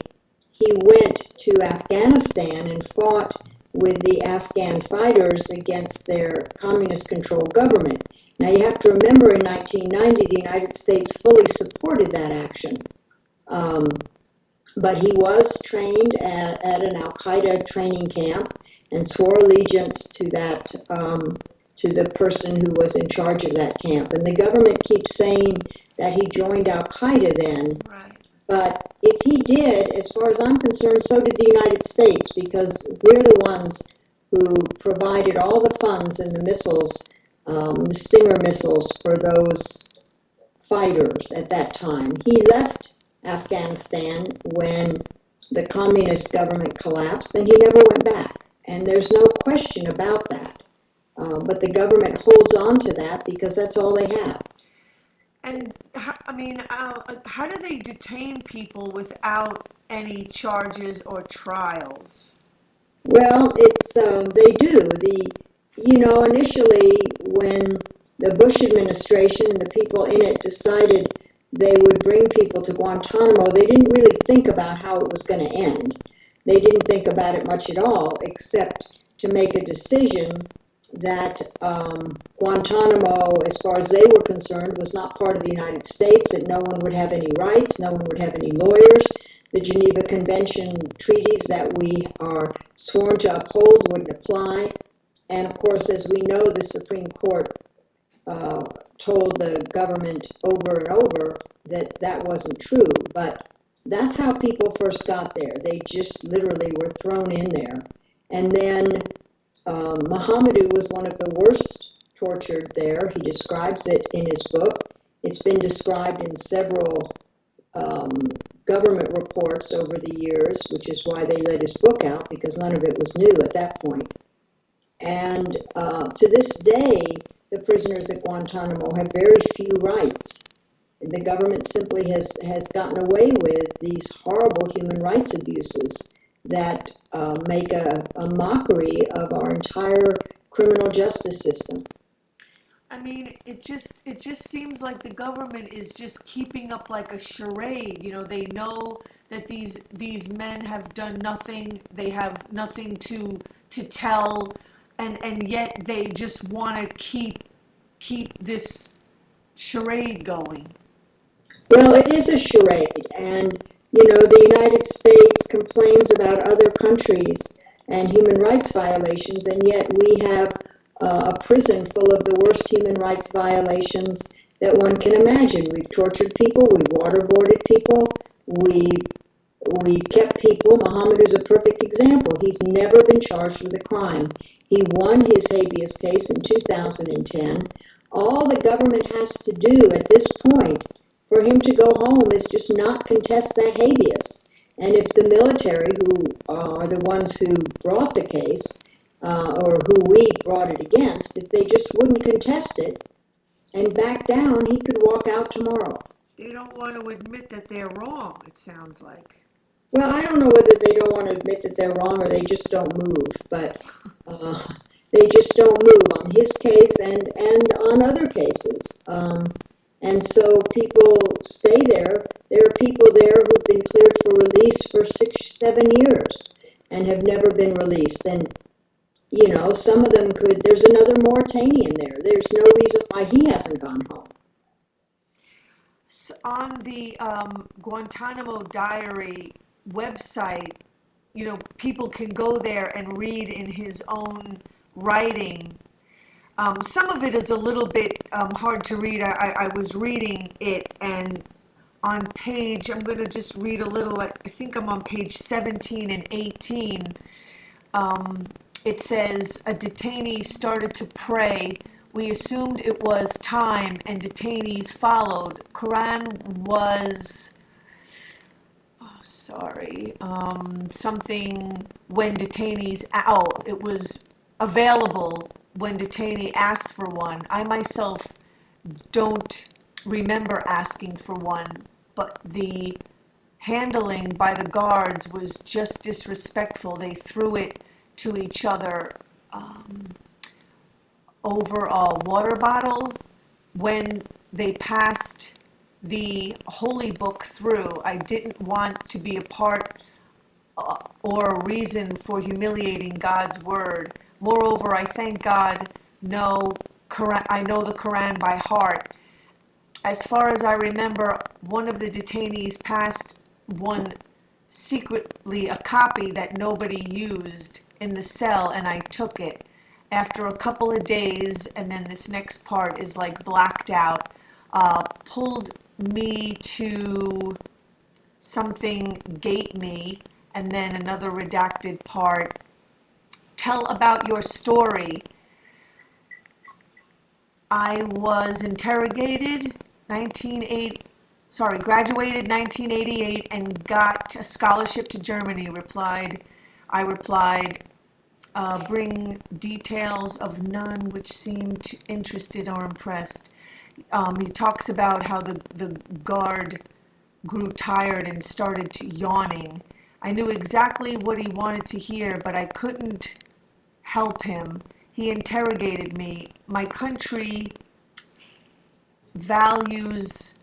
[SPEAKER 9] he went to Afghanistan and fought with the Afghan fighters against their communist-controlled government. Now, you have to remember in 1990, the United States fully supported that action. But he was trained at an Al-Qaeda training camp and swore allegiance to that, to the person who was in charge of that camp. And the government keeps saying that he joined Al-Qaeda then.
[SPEAKER 2] Right.
[SPEAKER 9] But if he did, as far as I'm concerned, so did the United States, because we're the ones who provided all the funds and the missiles, the Stinger missiles for those fighters at that time. He left Afghanistan when the communist government collapsed, and he never went back. And there's no question about that. But the government holds on to that because that's all they have.
[SPEAKER 2] And how do they detain people without any charges or trials?
[SPEAKER 9] Well, it's they do. Initially when the Bush administration and the people in it decided they would bring people to Guantanamo, they didn't really think about how it was going to end. They didn't think about it much at all, except to make a decision that Guantanamo, as far as they were concerned, was not part of the United States, that no one would have any rights, no one would have any lawyers. The Geneva Convention treaties that we are sworn to uphold wouldn't apply. And of course, as we know, the Supreme Court told the government over and over that that wasn't true. But that's how people first got there. They just literally were thrown in there. And then Mohamedou was one of the worst tortured there. He describes it in his book. It's been described in several government reports over the years, which is why they let his book out, because none of it was new at that point. And to this day, the prisoners at Guantanamo have very few rights. The government simply has gotten away with these horrible human rights abuses that make a mockery of our entire criminal justice system.
[SPEAKER 2] I mean, it just seems like the government is just keeping up like a charade. You know, they know that these men have done nothing. They have nothing to tell, and yet they just want to keep this charade going.
[SPEAKER 9] Well, it is a charade, and the United States complains about other countries and human rights violations, and yet we have a prison full of the worst human rights violations that one can imagine. We've tortured people, we've waterboarded people, we kept people. Muhammad is a perfect example. He's never been charged with a crime. He won his habeas case in 2010. All the government has to do at this point for him to go home is just not contest that habeas. And if the military, who are the ones who brought the case, or who we brought it against, if they just wouldn't contest it and back down, he could walk out tomorrow.
[SPEAKER 2] They don't want to admit that they're wrong, it sounds like.
[SPEAKER 9] Well, I don't know whether they don't want to admit that they're wrong or they just don't move, but they just don't move on his case and on other cases. And so people stay there. There are people there who've been cleared for release for 6-7 years and have never been released. And, some of them could, there's another Mauritanian there. There's no reason why he hasn't gone home.
[SPEAKER 2] So on the Guantanamo Diary website, people can go there and read in his own writing. Some of it is a little bit hard to read. I was reading it, and on page, I'm going to just read a little, I think I'm on page 17 and 18. It says, a detainee started to pray. We assumed it was time, and detainees followed. Quran was, something when detainees, it was available when detainee asked for one. I myself don't remember asking for one, but the handling by the guards was just disrespectful. They threw it to each other over a water bottle. When they passed the holy book through, I didn't want to be a part or a reason for humiliating God's word. Moreover, I thank God I know the Quran by heart. As far as I remember, one of the detainees passed one secretly, a copy that nobody used in the cell, and I took it. After a couple of days, and then this next part is like blacked out, pulled me to something, gate me, and then another redacted part. Tell about your story. I was interrogated, graduated 1988 and got a scholarship to Germany. I replied, bring details of none which seemed interested or impressed. He talks about how the guard grew tired and started yawning. I knew exactly what he wanted to hear, but I couldn't help him. He interrogated me. My country values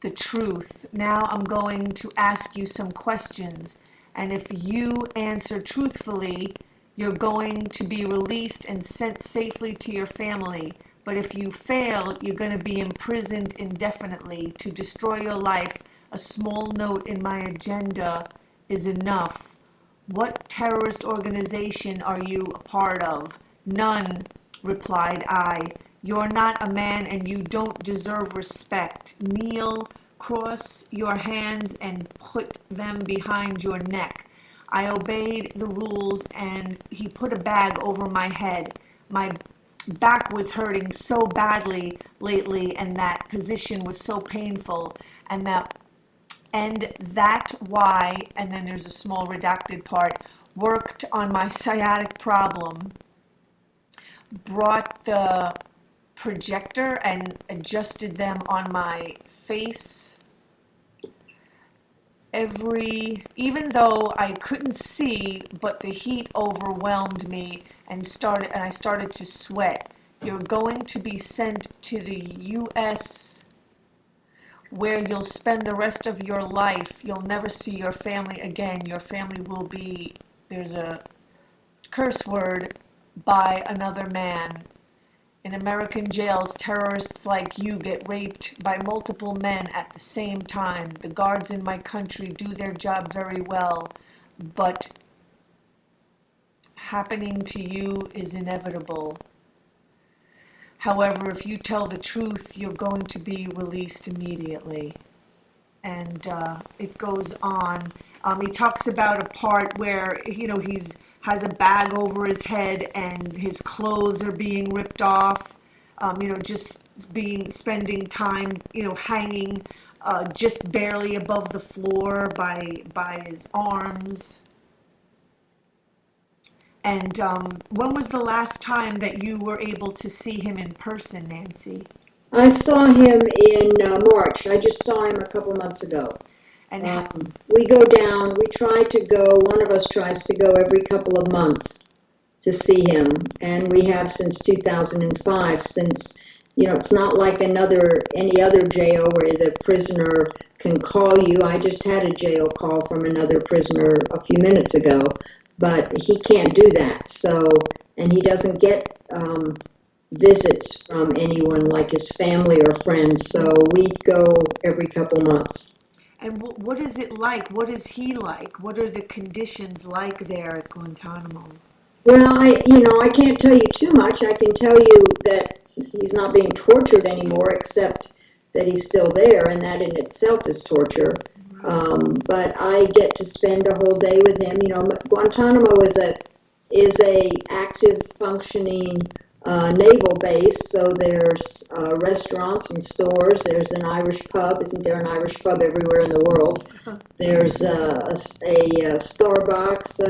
[SPEAKER 2] the truth. Now I'm going to ask you some questions, and if you answer truthfully, you're going to be released and sent safely to your family. But if you fail, you're going to be imprisoned indefinitely. To destroy your life, a small note in my agenda is enough. What terrorist organization are you a part of? None, replied I. You're not a man and you don't deserve respect. Kneel, cross your hands and put them behind your neck. I obeyed the rules and he put a bag over my head. back was hurting so badly lately, and that position was so painful, and that why, and then there's a small redacted part, worked on my sciatic problem, brought the projector and adjusted them on my face even though I couldn't see, but the heat overwhelmed me and I started to sweat. You're going to be sent to the U.S. where you'll spend the rest of your life. You'll never see your family again. Your family will be, there's a curse word, by another man. In American jails, terrorists like you get raped by multiple men at the same time. The guards in my country do their job very well, but happening to you is inevitable. However, if you tell the truth, you're going to be released immediately. And it goes on. He talks about a part where, has a bag over his head and his clothes are being ripped off, just spending time, hanging just barely above the floor by his arms. And when was the last time that you were able to see him in person, Nancy?
[SPEAKER 9] I saw him in March. I just saw him a couple months ago.
[SPEAKER 2] And
[SPEAKER 9] we go down, we try to go, one of us tries to go every couple of months to see him. And we have since 2005, since, it's not like any other jail where the prisoner can call you. I just had a jail call from another prisoner a few minutes ago, but he can't do that. So, and he doesn't get visits from anyone like his family or friends. So we go every couple months.
[SPEAKER 2] And what is it like? What is he like? What are the conditions like there at Guantanamo?
[SPEAKER 9] Well, I can't tell you too much. I can tell you that he's not being tortured anymore, except that he's still there, and that in itself is torture. But I get to spend a whole day with him. Guantanamo is a active, functioning naval base, so there's restaurants and stores. There's an Irish pub. Isn't there an Irish pub everywhere in the world? There's a Starbucks,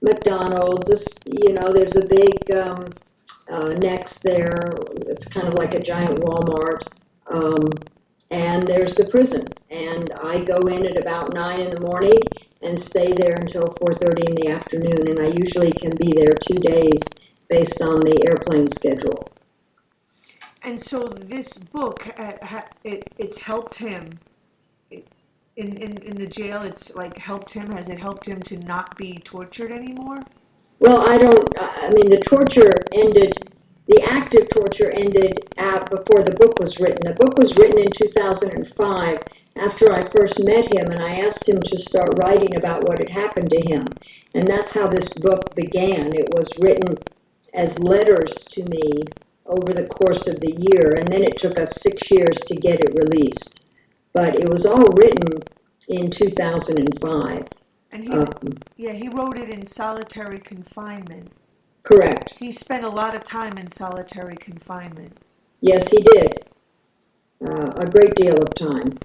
[SPEAKER 9] McDonald's. There's a big Next there. It's kind of like a giant Walmart. And there's the prison. And I go in at about 9 in the morning and stay there until 4:30 in the afternoon. And I usually can be there 2 days based on the airplane schedule.
[SPEAKER 2] And so this book, it's helped him in the jail. It's like helped him. Has it helped him to not be tortured anymore?
[SPEAKER 9] Well, the torture ended, the active torture ended before the book was written. The book was written in 2005 after I first met him, and I asked him to start writing about what had happened to him. And that's how this book began. It was written as letters to me over the course of the year, and then it took us 6 years to get it released. But it was all written in 2005.
[SPEAKER 2] And he wrote it in solitary confinement.
[SPEAKER 9] Correct.
[SPEAKER 2] He spent a lot of time in solitary confinement.
[SPEAKER 9] Yes, he did. A great deal of time.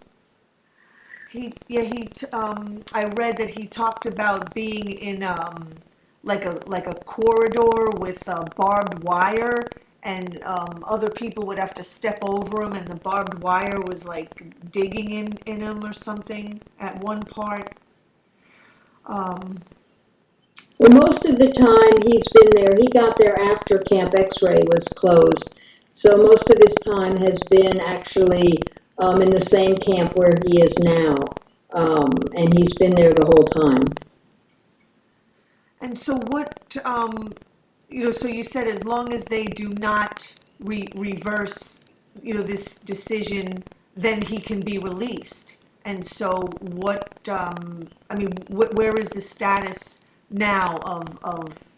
[SPEAKER 2] I read that he talked about being in like a corridor with barbed wire, and other people would have to step over him, and the barbed wire was like digging in him or something at one part.
[SPEAKER 9] Well, most of the time he's been there. He got there after Camp X-Ray was closed. So most of his time has been actually in the same camp where he is now. And he's been there the whole time.
[SPEAKER 2] And so so you said as long as they do not reverse, this decision, then he can be released. And so where is the status now of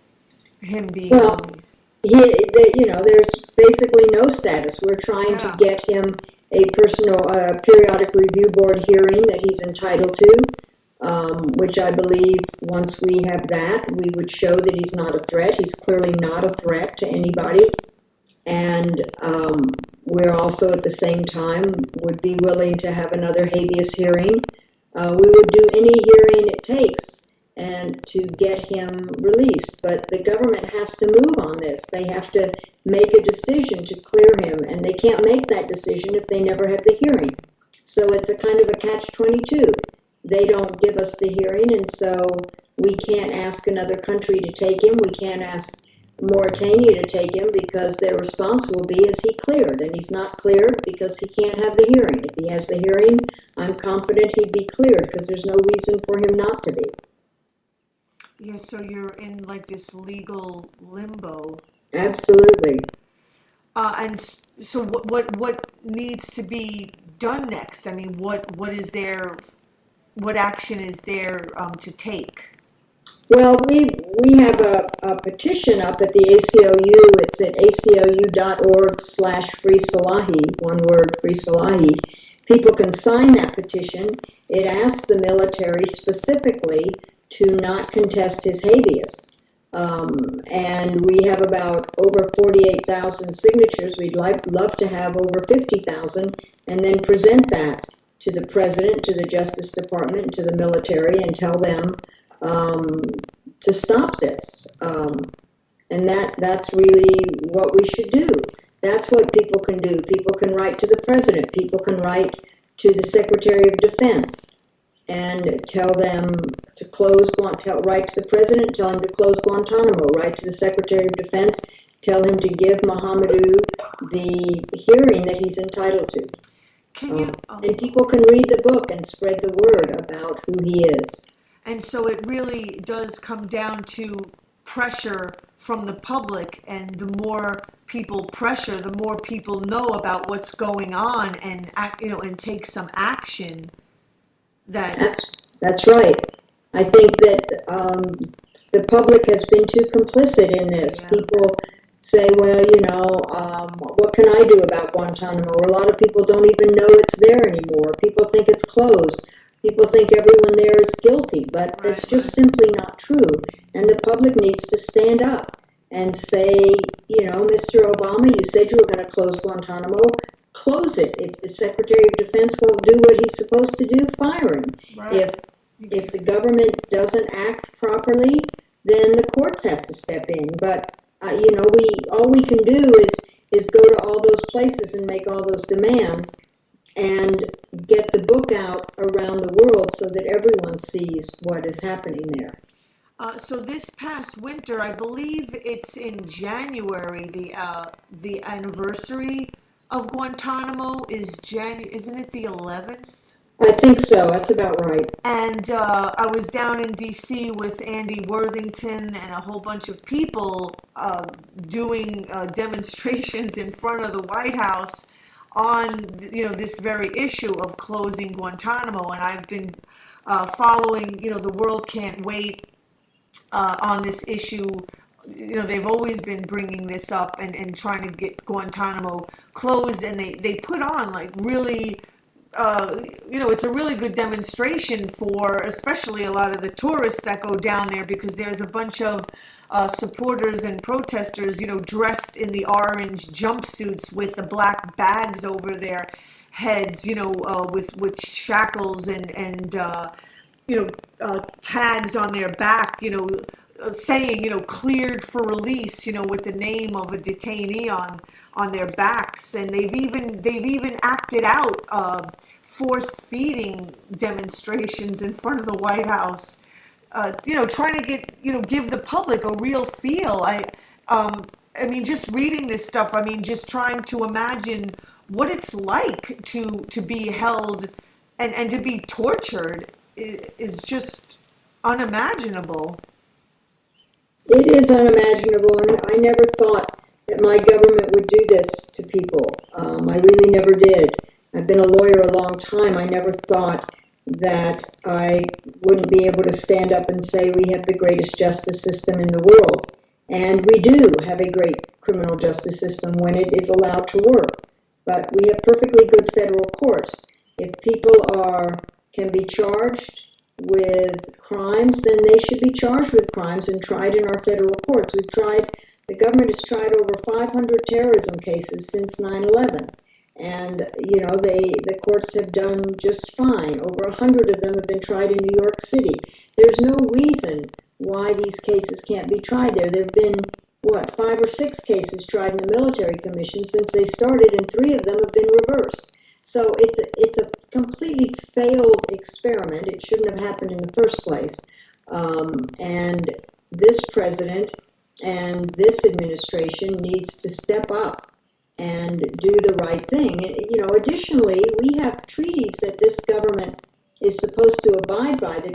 [SPEAKER 2] him being released?
[SPEAKER 9] There's basically no status. We're trying to get him a periodic review board hearing that he's entitled to, which I believe once we have that, we would show that he's not a threat. He's clearly not a threat to anybody. And we're also at the same time would be willing to have another habeas hearing. We would do any hearing it takes and to get him released. But the government has to move on this. They have to make a decision to clear him, and they can't make that decision if they never have the hearing. So it's a kind of a catch-22. They don't give us the hearing, and so we can't ask another country to take him. We can't ask Mauritania to take him because their response will be, is he cleared? And he's not cleared because he can't have the hearing. If he has the hearing, I'm confident he'd be cleared because there's no reason for him not to be.
[SPEAKER 2] Yeah, so you're in like this legal limbo.
[SPEAKER 9] Absolutely.
[SPEAKER 2] And so what needs to be done next? I mean, what action is there to take?
[SPEAKER 9] Well, we have a petition up at the ACLU. It's at aclu.org/Free Salahi, one word, Free Salahi. People can sign that petition. It asks the military specifically to not contest his habeas. And we have about over 48,000 signatures. We'd love to have over 50,000 and then present that to the president, to the Justice Department, to the military, and tell them to stop this. And that's really what we should do. That's what people can do. People can write to the president. People can write to the Secretary of Defense and tell them to close, write to the president, tell him to close Guantanamo, write to the Secretary of Defense, tell him to give Mohamedou the hearing that he's entitled to. And people can read the book and spread the word about who he is.
[SPEAKER 2] And so it really does come down to pressure from the public, and the more people pressure, the more people know about what's going on and and take some action.
[SPEAKER 9] That's right. I think that the public has been too complicit in this. Yeah. People say, well, what can I do about Guantanamo? Or a lot of people don't even know it's there anymore. People think it's closed. People think everyone there is guilty, but that's just simply not true. And the public needs to stand up and say, Mr. Obama, you said you were going to close Guantanamo. Close it. If the Secretary of Defense won't do what he's supposed to do, fire him. Right. If the government doesn't act properly, then the courts have to step in. But all we can do is go to all those places and make all those demands and get the book out around the world so that everyone sees what is happening there.
[SPEAKER 2] So this past winter, I believe it's in January, the anniversary of Guantanamo isn't it the 11th?
[SPEAKER 9] I think so. That's about right.
[SPEAKER 2] And I was down in D.C. with Andy Worthington and a whole bunch of people doing demonstrations in front of the White House on this very issue of closing Guantanamo. And I've been following the World Can't Wait on this issue. They've always been bringing this up and trying to get Guantanamo closed, and they put on like really it's a really good demonstration for especially a lot of the tourists that go down there, because there's a bunch of supporters and protesters dressed in the orange jumpsuits with the black bags over their heads, with shackles and tags on their back, saying, cleared for release, with the name of a detainee on their backs. And they've even acted out forced feeding demonstrations in front of the White House, trying to get, give the public a real feel. I mean, just reading this stuff, just trying to imagine what it's like to be held and to be tortured is just unimaginable.
[SPEAKER 9] It is unimaginable, and I never thought that my government would do this to people. I really never did. I've been a lawyer a long time. I never thought that I wouldn't be able to stand up and say we have the greatest justice system in the world. And we do have a great criminal justice system when it is allowed to work. But we have perfectly good federal courts. If people can be charged with crimes, then they should be charged with crimes and tried in our federal courts. We've tried The government has tried over 500 terrorism cases since 9/11. And, the courts have done just fine. Over 100 of them have been tried in New York City. There's no reason why these cases can't be tried there. There have been, 5 or 6 cases tried in the military commission since they started, and 3 of them have been reversed. So it's a completely failed experiment. It shouldn't have happened in the first place. And this president and this administration needs to step up and do the right thing. And, additionally, we have treaties that this government is supposed to abide by. The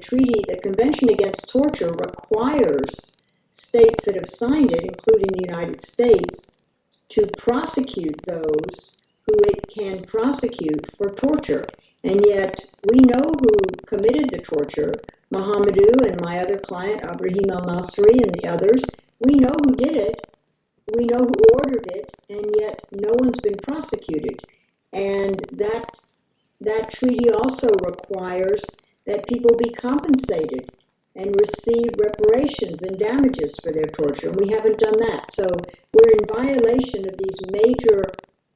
[SPEAKER 9] Convention Against Torture requires states that have signed it, including the United States, to prosecute those who it can prosecute for torture. And yet, we know who committed the torture, Mohamedou and my other client, Ibrahim al-Nasri, and the others. We know who did it. We know who ordered it, and yet no one's been prosecuted. And that treaty also requires that people be compensated and receive reparations and damages for their torture, and we haven't done that. So we're in violation of these major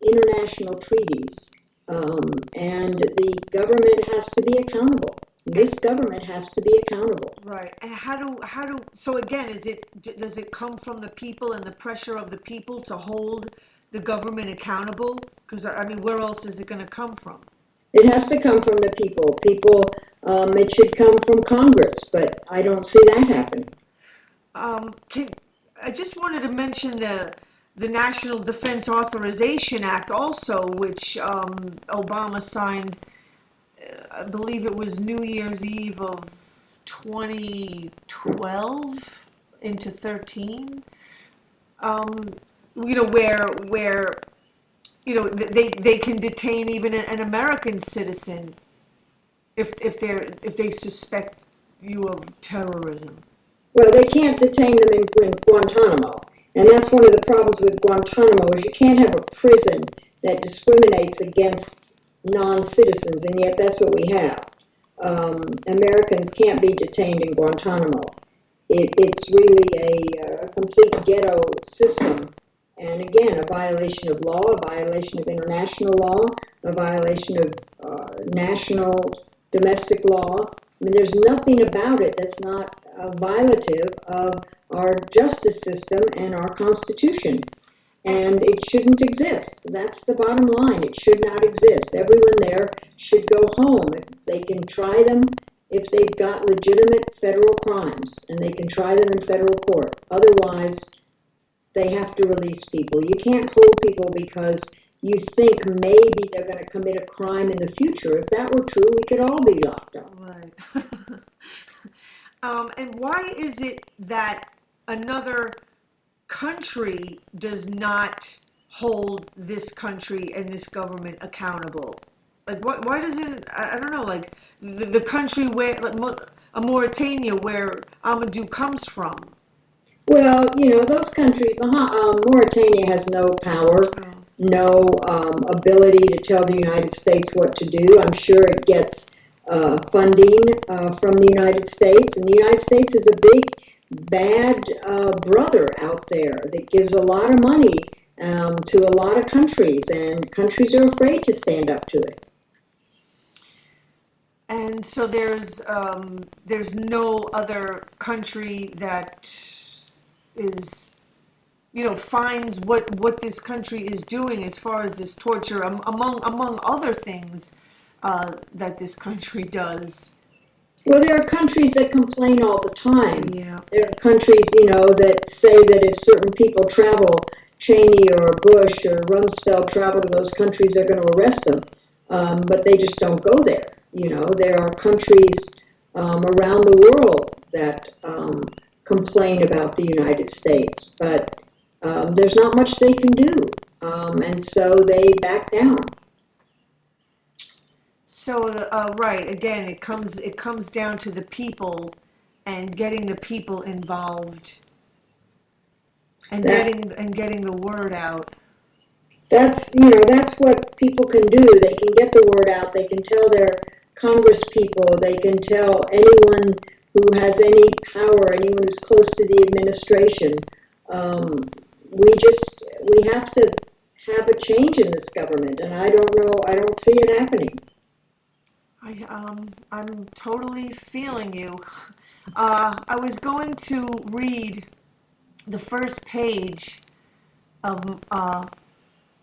[SPEAKER 9] international treaties, and the government has to be accountable. This government has to be accountable.
[SPEAKER 2] Right. And so again, does it come from the people and the pressure of the people to hold the government accountable? Because, where else is it going to come from?
[SPEAKER 9] It has to come from the people. It should come from Congress, but I don't see that happening.
[SPEAKER 2] I just wanted to mention the National Defense Authorization Act also, which Obama signed, I believe it was New Year's Eve of 2012 into 13. Where they can detain even an American citizen if they suspect you of terrorism.
[SPEAKER 9] Well, they can't detain them in Guantanamo, and that's one of the problems with Guantanamo is you can't have a prison that discriminates against non-citizens, and yet that's what we have. Americans can't be detained in Guantanamo. It's really a complete ghetto system, and again, a violation of law, a violation of international law, a violation of national domestic law. There's nothing about it that's not violative of our justice system and our Constitution. And it shouldn't exist. That's the bottom line. It should not exist. Everyone there should go home. They can try them if they've got legitimate federal crimes, and they can try them in federal court. Otherwise, they have to release people. You can't hold people because you think maybe they're going to commit a crime in the future. If that were true, we could all be locked up.
[SPEAKER 2] Right. And why is it that another country does not hold this country and this government accountable? Like, why doesn't, I don't know, like the country where, like Mauritania, where Amadou comes from?
[SPEAKER 9] Well, those countries, Mauritania has no power, no ability to tell the United States what to do. I'm sure it gets funding from the United States, and the United States is a big bad brother out there that gives a lot of money to a lot of countries, and countries are afraid to stand up to it.
[SPEAKER 2] And so there's no other country that is, finds what this country is doing as far as this torture, among other things that this country does.
[SPEAKER 9] Well, there are countries that complain all the time.
[SPEAKER 2] Yeah.
[SPEAKER 9] There are countries, that say that if certain people travel, Cheney or Bush or Rumsfeld travel to those countries, they're going to arrest them. But they just don't go there. There are countries around the world that complain about the United States, but there's not much they can do, and so they back down.
[SPEAKER 2] So right, again, it comes down to the people and getting the people involved and getting the word out.
[SPEAKER 9] That's what people can do. They can get the word out. They can tell their Congress people. They can tell anyone who has any power, anyone who's close to the administration. we have to have a change in this government, and I don't see it happening.
[SPEAKER 2] I'm totally feeling you. I was going to read the first page of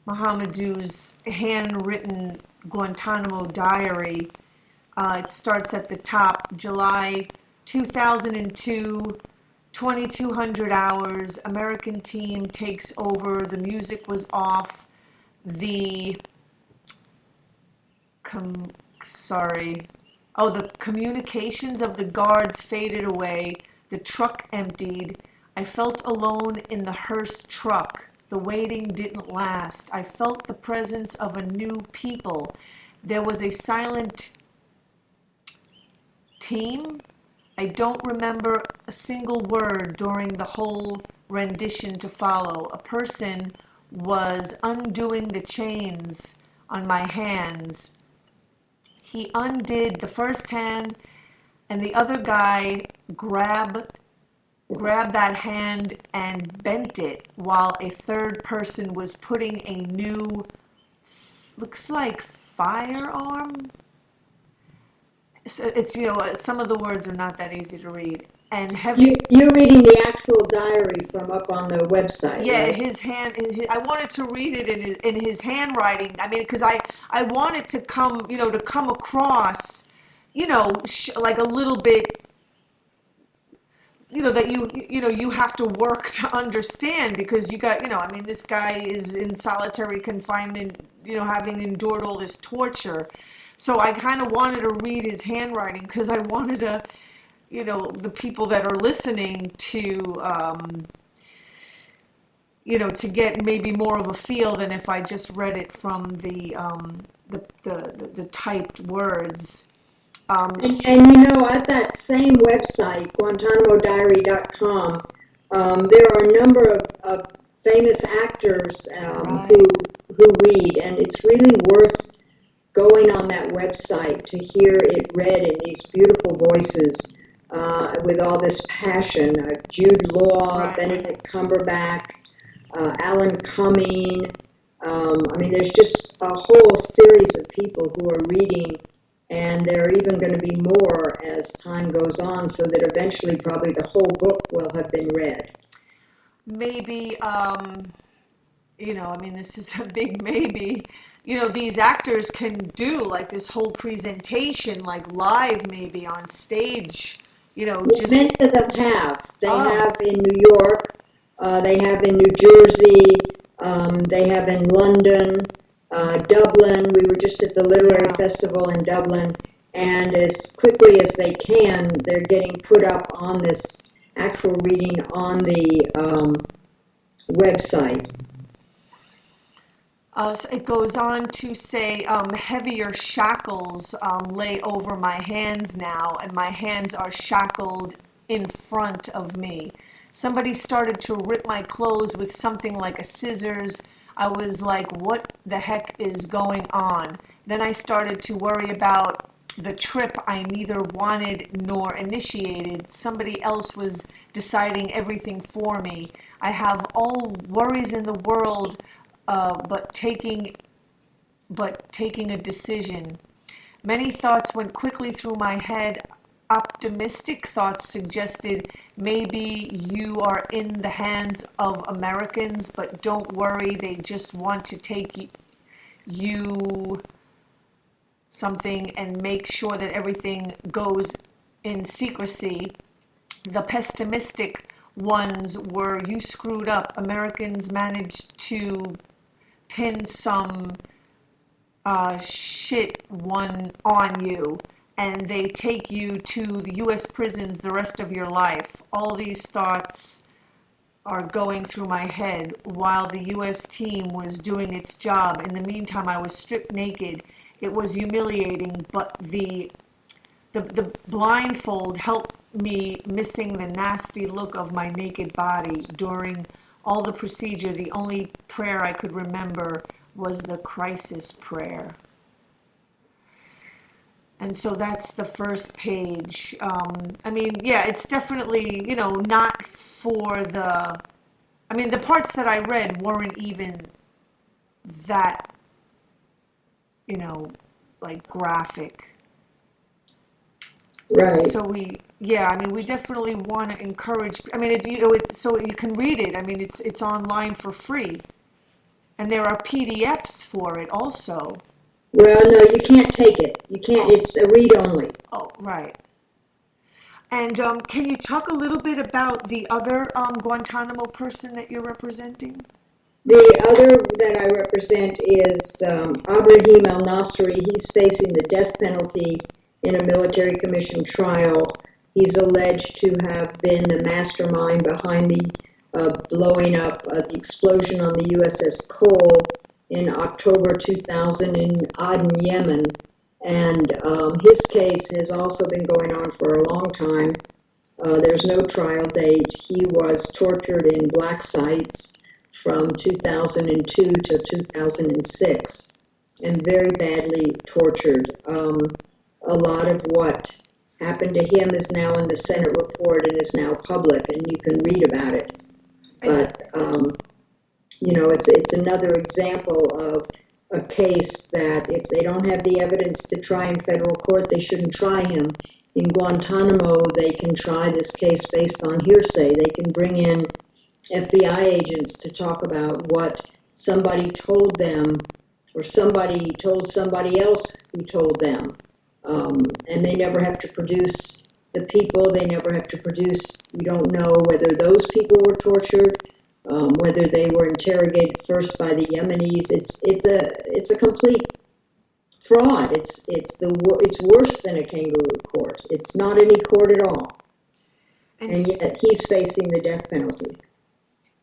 [SPEAKER 2] Mohamedou's handwritten Guantanamo diary. It starts at the top, July 2002, 2200 hours, American team takes over, the music was off, the the communications of the guards faded away, the truck emptied. I felt alone in the hearse truck. The waiting didn't last. I felt the presence of a new people. There was a silent team. I don't remember a single word during the whole rendition to follow. A person was undoing the chains on my hands. He undid the first hand, and the other guy grabbed that hand and bent it while a third person was putting a new, looks like firearm. So it's, some of the words are not that easy to read. And heavy.
[SPEAKER 9] You're reading the actual diary from up on the website.
[SPEAKER 2] Yeah,
[SPEAKER 9] right?
[SPEAKER 2] his hand. I wanted to read it in his handwriting. I mean, because I wanted to come, to come across, like a little bit, that you have to work to understand, because you got, I mean, this guy is in solitary confinement, having endured all this torture. So I kind of wanted to read his handwriting because I wanted to, the people that are listening to, to get maybe more of a feel than if I just read it from the typed words.
[SPEAKER 9] And at that same website, GuantanamoDiary.com, there are a number of famous actors
[SPEAKER 2] Right.
[SPEAKER 9] who read, and it's really worth going on that website to hear it read in these beautiful voices with all this passion. Jude Law,
[SPEAKER 2] Right.
[SPEAKER 9] Benedict Cumberbatch, Alan Cumming. I mean, there's just a whole series of people who are reading, and there are even going to be more as time goes on, so that eventually probably the whole book will have been read.
[SPEAKER 2] Maybe, I mean, this is a big maybe. These actors can do like this whole presentation, like live, maybe on stage. Just
[SPEAKER 9] Many of them have. They
[SPEAKER 2] Oh.
[SPEAKER 9] have in New York, they have in New Jersey, they have in London, Dublin. We were just at the Literary
[SPEAKER 2] Yeah.
[SPEAKER 9] Festival in Dublin, and as quickly as they can, they're getting put up on this actual reading on the website.
[SPEAKER 2] So it goes on to say, heavier shackles lay over my hands now, and my hands are shackled in front of me. Somebody started to rip my clothes with something like a scissors. I was like, what the heck is going on? Then I started to worry about the trip I neither wanted nor initiated. Somebody else was deciding everything for me. I have all worries in the world, but taking a decision. Many thoughts went quickly through my head. Optimistic thoughts suggested maybe you are in the hands of Americans, but don't worry, they just want to take you something and make sure that everything goes in secrecy. The pessimistic ones were, you screwed up. Americans managed to pin some shit one on you, and they take you to the U.S. prisons the rest of your life. All these thoughts are going through my head while the U.S. team was doing its job. In the meantime, I was stripped naked. It was humiliating, but the blindfold helped me missing the nasty look of my naked body. During all the procedure, the only prayer I could remember was the crisis prayer. And so that's the first page. I mean, yeah, it's definitely, not for the I mean, the parts that I read weren't even that, like graphic.
[SPEAKER 9] Right.
[SPEAKER 2] So we definitely want to encourage. I mean, so you can read it. I mean, it's online for free, and there are PDFs for it also.
[SPEAKER 9] Well, no, you can't take it. You can't. It's a read only.
[SPEAKER 2] Oh, right. And can you talk a little bit about the other Guantanamo person that you're representing?
[SPEAKER 9] The other that I represent is Ibrahim al-Nasri. He's facing the death penalty in a military commission trial. He's alleged to have been the mastermind behind the blowing up, the explosion on the USS Cole in October 2000 in Aden, Yemen. And his case has also been going on for a long time. There's no trial date. He was tortured in black sites from 2002 to 2006 and very badly tortured. A lot of what happened to him is now in the Senate report and is now public, and you can read about it. But, it's another example of a case that if they don't have the evidence to try in federal court, they shouldn't try him. In Guantanamo, they can try this case based on hearsay. They can bring in F.B.I. agents to talk about what somebody told them or somebody told somebody else who told them. And they never have to produce the people. They never have to produce, we don't know whether those people were tortured, whether they were interrogated first by the Yemenis. It's a complete fraud. It's worse than a kangaroo court. It's not any court at all. And yet he's facing the death penalty.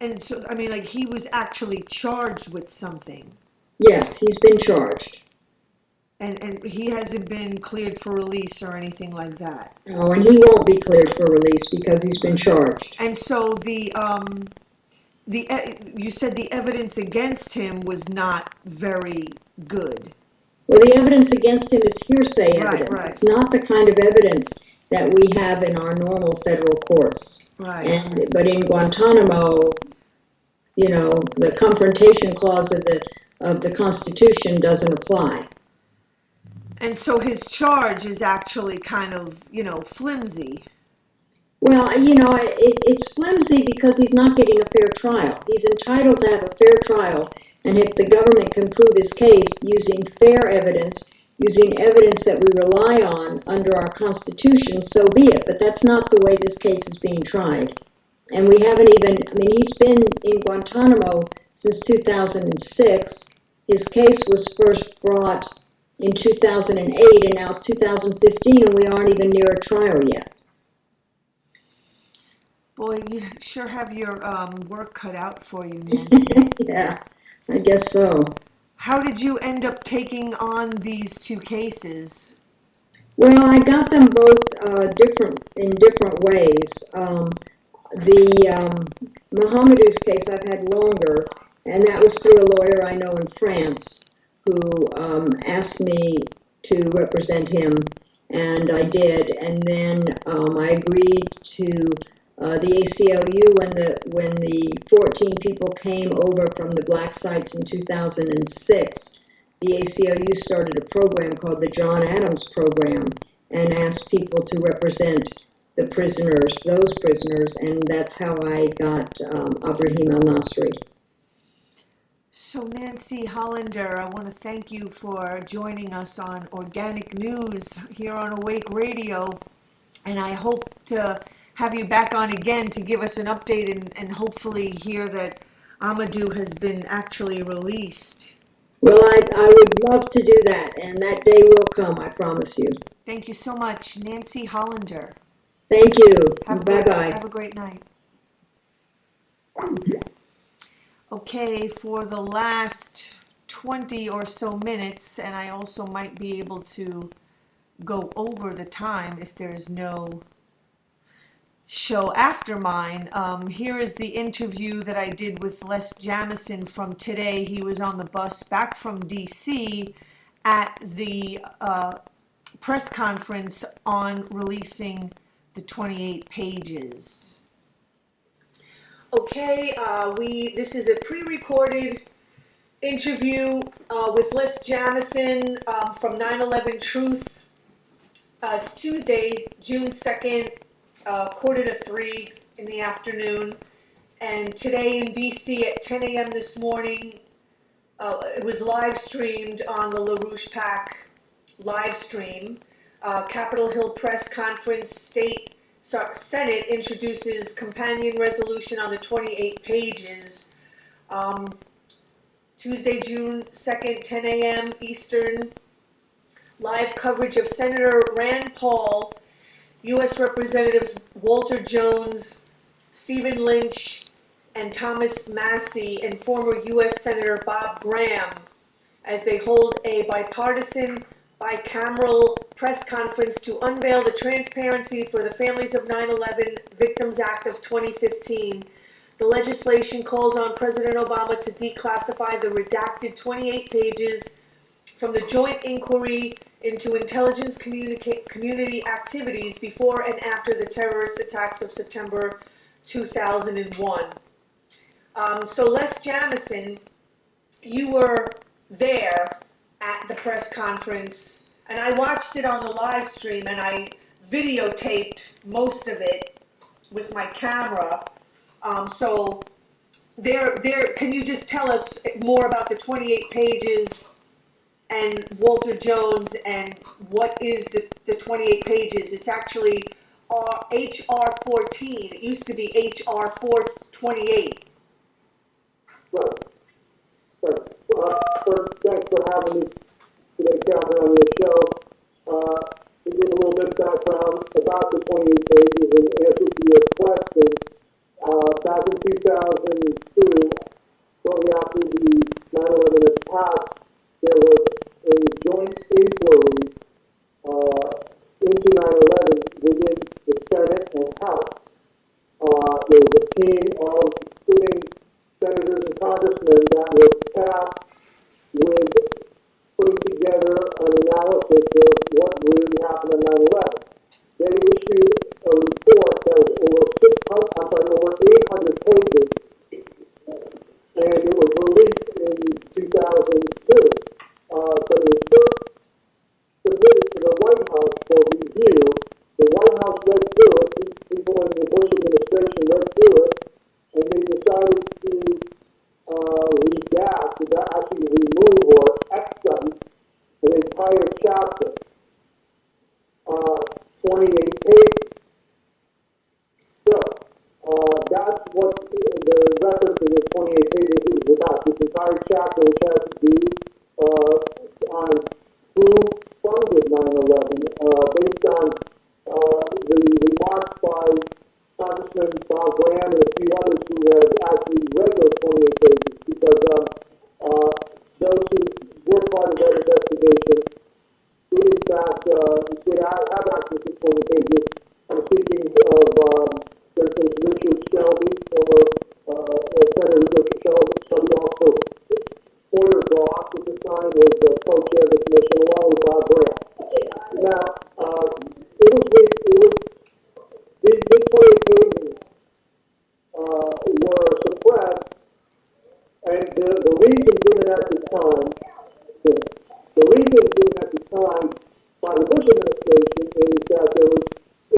[SPEAKER 2] And so, I mean, like, he was actually charged with something.
[SPEAKER 9] Yes, he's been charged.
[SPEAKER 2] And he hasn't been cleared for release or anything like that.
[SPEAKER 9] No, and he won't be cleared for release because he's been charged.
[SPEAKER 2] And so you said the evidence against him was not very good.
[SPEAKER 9] Well, the evidence against him is hearsay evidence.
[SPEAKER 2] Right.
[SPEAKER 9] It's not the kind of evidence that we have in our normal federal courts.
[SPEAKER 2] Right.
[SPEAKER 9] But in Guantanamo, the confrontation clause of the Constitution doesn't apply.
[SPEAKER 2] And so his charge is actually kind of, flimsy.
[SPEAKER 9] Well, it's flimsy because he's not getting a fair trial. He's entitled to have a fair trial, and if the government can prove his case using fair evidence, using evidence that we rely on under our Constitution, so be it. But that's not the way this case is being tried. And we haven't he's been in Guantanamo since 2006. His case was first brought in 2008, and now it's 2015, and we aren't even near a trial yet.
[SPEAKER 2] Boy, you sure have your work cut out for you, Nancy.
[SPEAKER 9] Yeah, I guess so.
[SPEAKER 2] How did you end up taking on these two cases?
[SPEAKER 9] Well, I got them both in different ways. The Mohamedou's case I've had longer, and that was through a lawyer I know in France who asked me to represent him, and I did. And then I agreed to the ACLU when the 14 people came over from the black sites in 2006. The ACLU started a program called the John Adams Program and asked people to represent the prisoners, those prisoners, and that's how I got Ibrahim al-Nasri.
[SPEAKER 2] So Nancy Hollander, I want to thank you for joining us on Organic News here on Awake Radio, and I hope to have you back on again to give us an update and hopefully hear that Amadou has been actually released.
[SPEAKER 9] Well, I would love to do that, and that day will come, I promise you.
[SPEAKER 2] Thank you so much, Nancy Hollander.
[SPEAKER 9] Thank you. Bye-bye.
[SPEAKER 2] Have a great night. Okay, for the last 20 or so minutes, and I also might be able to go over the time if there's no show after mine. Here is the interview that I did with Les Jamison from today. He was on the bus back from DC at the press conference on releasing the 28 pages. Okay, this is a pre-recorded interview with Les Jamison from 9/11 Truth. It's Tuesday, June 2nd, 2:45 in the afternoon. And today in DC at 10 a.m. this morning, it was live streamed on the LaRouche PAC live stream. Capitol Hill Press Conference State Senate introduces companion resolution on the 28 pages. Tuesday, June 2nd, 10 a.m. Eastern. Live coverage of Senator Rand Paul, U.S. Representatives Walter Jones, Stephen Lynch, and Thomas Massie, and former U.S. Senator Bob Graham, as they hold a bipartisan, bicameral press conference to unveil the Transparency for the Families of 9/11 Victims Act of 2015. The legislation calls on President Obama to declassify the redacted 28 pages from the joint inquiry into intelligence community activities before and after the terrorist attacks of September 2001. So Les Jamison, you were there at the press conference, and I watched it on the live stream, and I videotaped most of it with my camera. So can you just tell us more about the 28 pages and Walter Jones and what is the 28 pages? It's actually HR 14. It used to be HR 428.
[SPEAKER 8] Right. First, thanks for having me today, Catherine, on your show. To give a little bit of background about the 28 pages and answer to your question, back in 2002, shortly after the 9/11 attacks, there was a joint inquiry into 9/11 within the Senate and House. There was a team of sitting senators and congressmen that was tasked with putting together an analysis of what really happened on 9/11. They issued a report that was over 800 pages, and it was released in 2002. But it was first submitted to the White House for review. The White House read through it. People in the Bush administration read through it, and they decided to redact, to actually remove or expunged an entire chapter, 28 pages. So that's what the reference in the 28 pages is about. This entire chapter, which has to do on who funded 9/11, based on the remarks by Congressman Bob Graham and a few others who have actually read those 28 pages, because those who were part of that investigation did in fact have access to 20 pages. I'm speaking of, for instance, Richard Shelby, former Senator Richard Shelby, also Porter Goss at the time was co-chair of the commission, along with Bob Graham. Now, these 28 pages were suppressed, and the reason given at the time by the Bush administration is that there was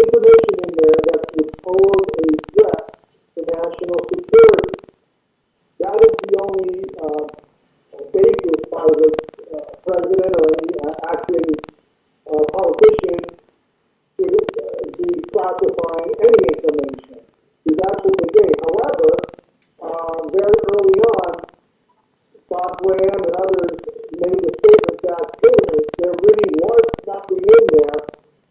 [SPEAKER 8] information in there that would pose a threat to national security. That is the only basis by which president or any acting politician could be classifying any information. So that's what they did. However, very early on, Bob Graham and others made the statement that there really was nothing in there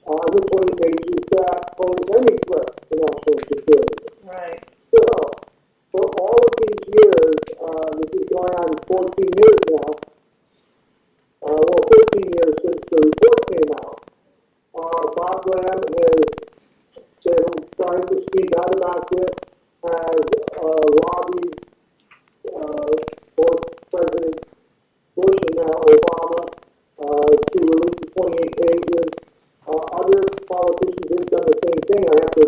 [SPEAKER 8] on the 20 pages that posed any threat to national security.
[SPEAKER 2] Right.
[SPEAKER 8] So, for all of these years, this is going on 14 years now, 13 years since the report came out, Bob Graham has been trying to speak out about this, has lobbied both President Bush and now Obama to release the 28 pages. Other politicians have done the same thing. I have to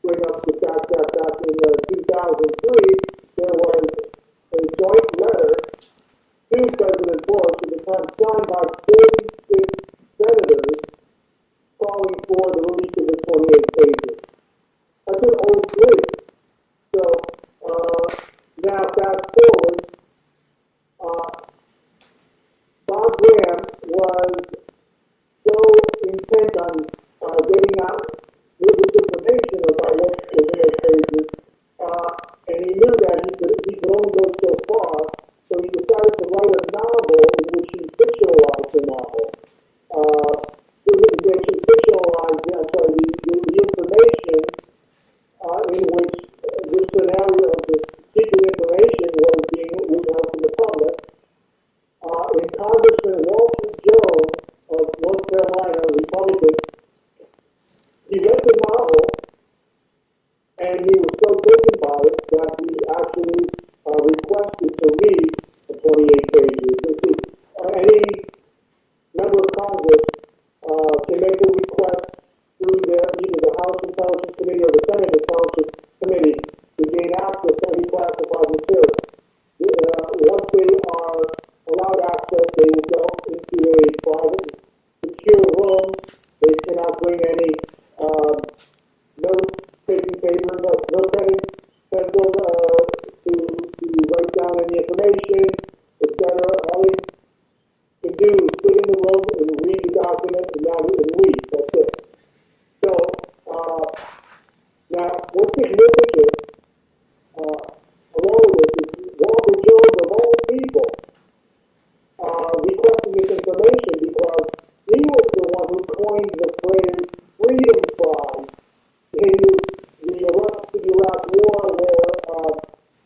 [SPEAKER 8] bring up the fact that back in 2003, was so intent on getting out this information about what was in those pages, and he knew that he could only go so far, so he decided to write a novel in which he fictionalized the novel. In which he fictionalized, the information in which this scenario of the secret information was being withheld from the public. And Congressman Walter Jones of North Carolina, Republican, he read the novel and he was so taken by it that he actually requested to read the 28 pages. Any member of Congress can make a request through either the House Intelligence Committee or the Senate Intelligence Committee to gain access to any classified material. Once they are allowed access, they will go into a private, secure room. They cannot bring any note-taking papers, note-taking pencils to write down any information, etc. All they can do is sit in the room and read the document and read. That's it. So, now, what's significant along with this is Walter Jones, of all people, requesting this information because he was the one who coined the phrase freedom prize in the Iraq War, where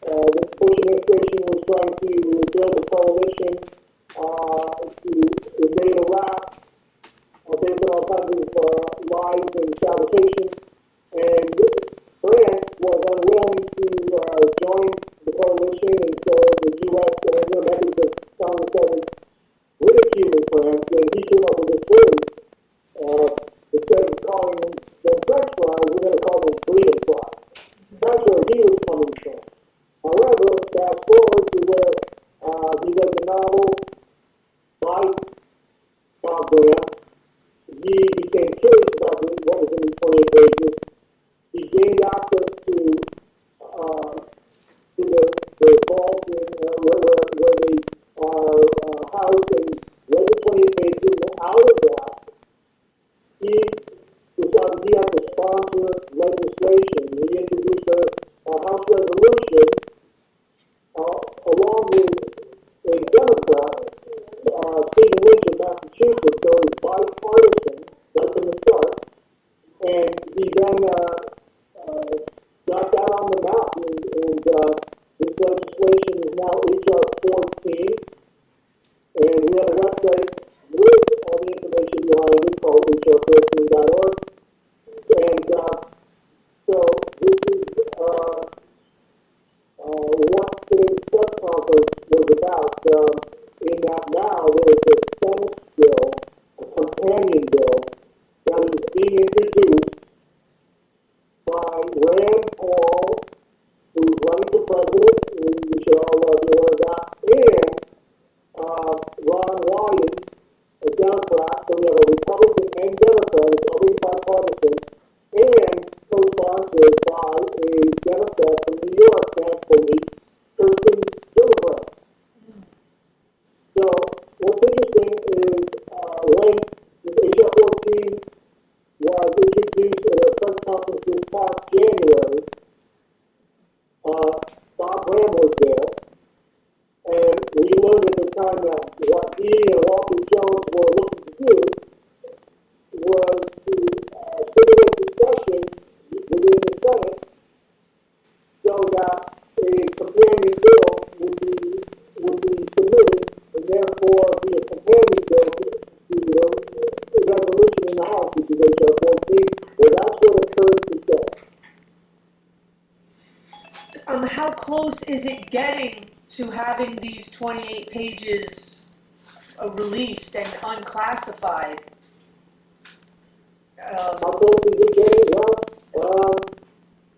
[SPEAKER 8] the Bush administration was trying to build a coalition to invade Iraq based on all kinds of lies and fabrication. And France was unwilling to join the coalition, and so the U.S. and the members of Congress started ridiculing France, and he came up with this phrase. Instead of calling them French fries, we're going to call them freedom fries. That's where he was coming from. However, fast forward to where he read the novel by Bob Graham. He became curious about what was in these 28 pages. He gained access to the vault where they are housed, and read the 28 pages. And out of that, he decided he had to sponsor legislation. He introduced a House resolution along with a Democrat, Stephen Lynch of Massachusetts, so it was bipartisan right from the start. And he then got that on the map, and this legislation is now H.R. 14, and we have a website with all the information behind it called hr14.org. And so this is what today's press conference was about, in that now there is a Senate bill, a companion bill, that is being introduced by Rand Paul, who's running for president, and we should all be aware of that, and Ron Wyden, a Democrat, so we have a Republican and Democrat, it's already bipartisan, and co-sponsored by a Democrat from New York, thankfully, Kirsten Gillibrand. So what's interesting is when this H.R. 14 was introduced at a press conference this past January, Bob Graham was there, and we learned at the time that what he and Walter Jones were looking to do was to stimulate discussion within the Senate so that a companion bill would be submitted, and therefore be a companion bill to the resolution in the House, which is H.R. 14, where that's what occurred today.
[SPEAKER 2] How close is it getting to having these 28 pages released and unclassified?
[SPEAKER 8] How close is it getting? Well,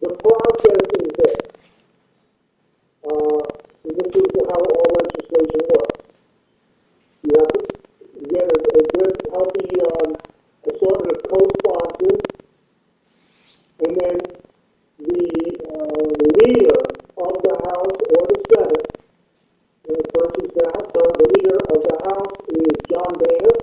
[SPEAKER 8] the process is there. This is how all legislation works. You have to get a good, healthy assortment of co-sponsors, and then the leader of the House or the Senate, the leader of the House is John Davis,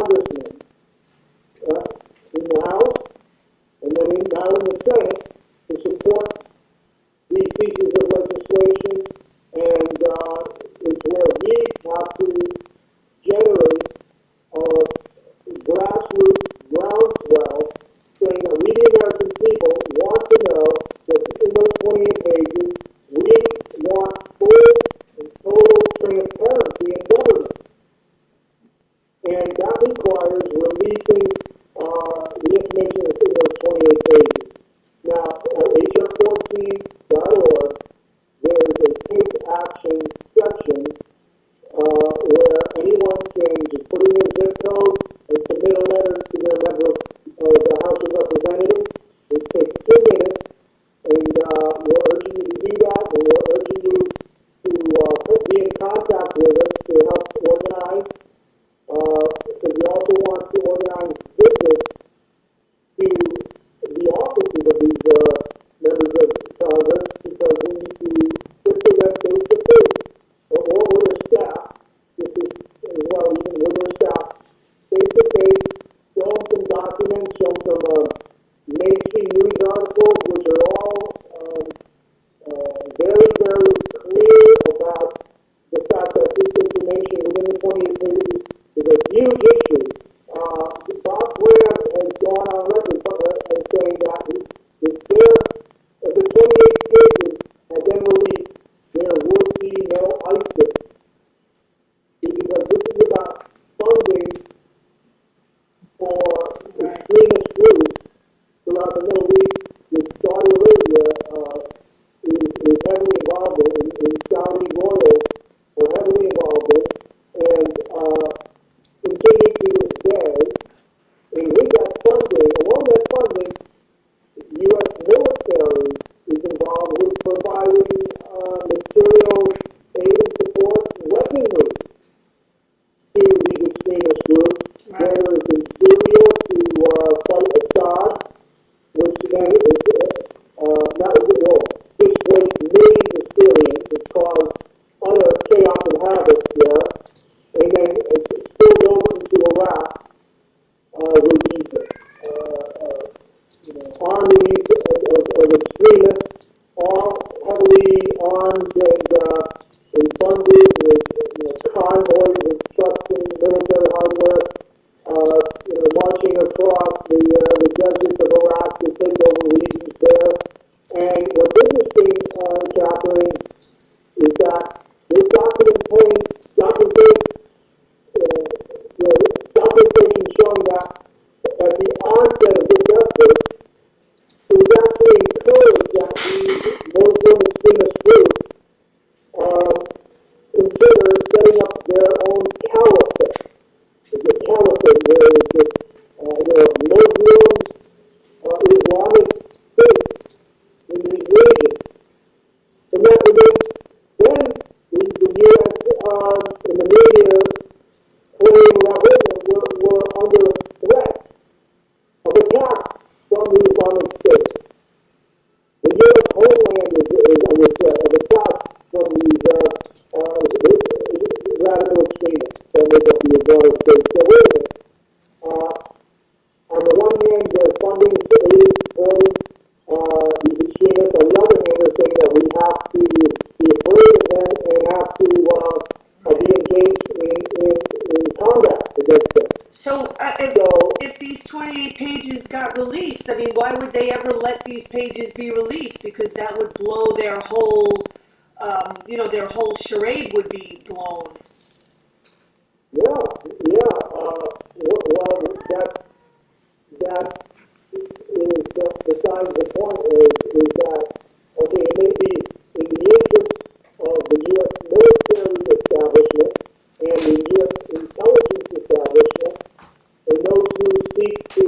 [SPEAKER 8] congressmen in the House and then now in the Senate to support these pieces of legislation, and it's where we have to generate grassroots groundswell saying that we, the American people, want to know that in those 28 pages, we want full and total transparency in government. And that requires releasing the information that's in those 28 pages. Now, at hr14.org, there is a take action section where anyone can just put in their zip code and submit a letter to their member of the House of Representatives. It takes 2 minutes, and we're urging you to do that, and we're urging you to be in contact with us to help organize. Because we also want to organize visits to the offices of these members of Congress, because we need to get to them face to face, or with their staff. This is as well, even with their staff, face to face, show them some documents, show them some mainstream news articles, which are all very, very clear about the fact that this information within the 28 pages is a huge issue. Bob Graham has gone on record as saying that if the 28 pages had been released, there would be no ISIS. Because this is about funding for extremist groups throughout the Middle East, which Saudi Arabia is heavily involved in Saudi royals are heavily involved in, and continue to this day. And with that funding, along that funding, U.S. military is involved with providing materials, aid and support, weaponry to these extremist groups, whether it's in Syria to fight Assad, which then is displaced millions of Syrians, which caused utter chaos and havoc there, and then it's spilled over into Iraq, with these armies of extremists, all heavily armed and funded with convoys of trucks and military hardware, marching across the deserts of Iraq to take over regions there. And what's interesting, Catherine, is that this documentation showing that at the onset of this effort, it was actually encouraged that these Muslim extremist groups consider setting up their own caliphate. It's a caliphate where it's just, Muslim Islamic states in these regions. And then the U.S. and the media claim that we're under threat of attack from the Islamic State. The U.S. homeland is under threat of attack from these radical extremists that make up the Islamic State. So wait a minute. On the one hand, they're funding, aiding, supporting these extremists. On the other hand, they're saying that we have to be afraid of them and have to be engaged in combat against them.
[SPEAKER 2] So, if these 28 pages got released, I mean, why would they ever let these pages be released? Because that would blow their whole, their whole charade would be blown.
[SPEAKER 8] Well, that is besides the point is that, okay, it may be in the interest of the U.S. military establishment and the U.S. intelligence establishment and those who seek to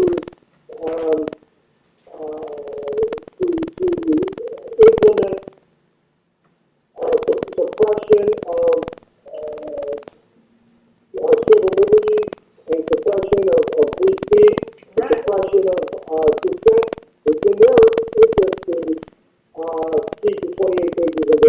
[SPEAKER 8] implement suppression of civil liberties and suppression of free speech, right, suppression of dissent. It's in their interest to keep the 28 pages of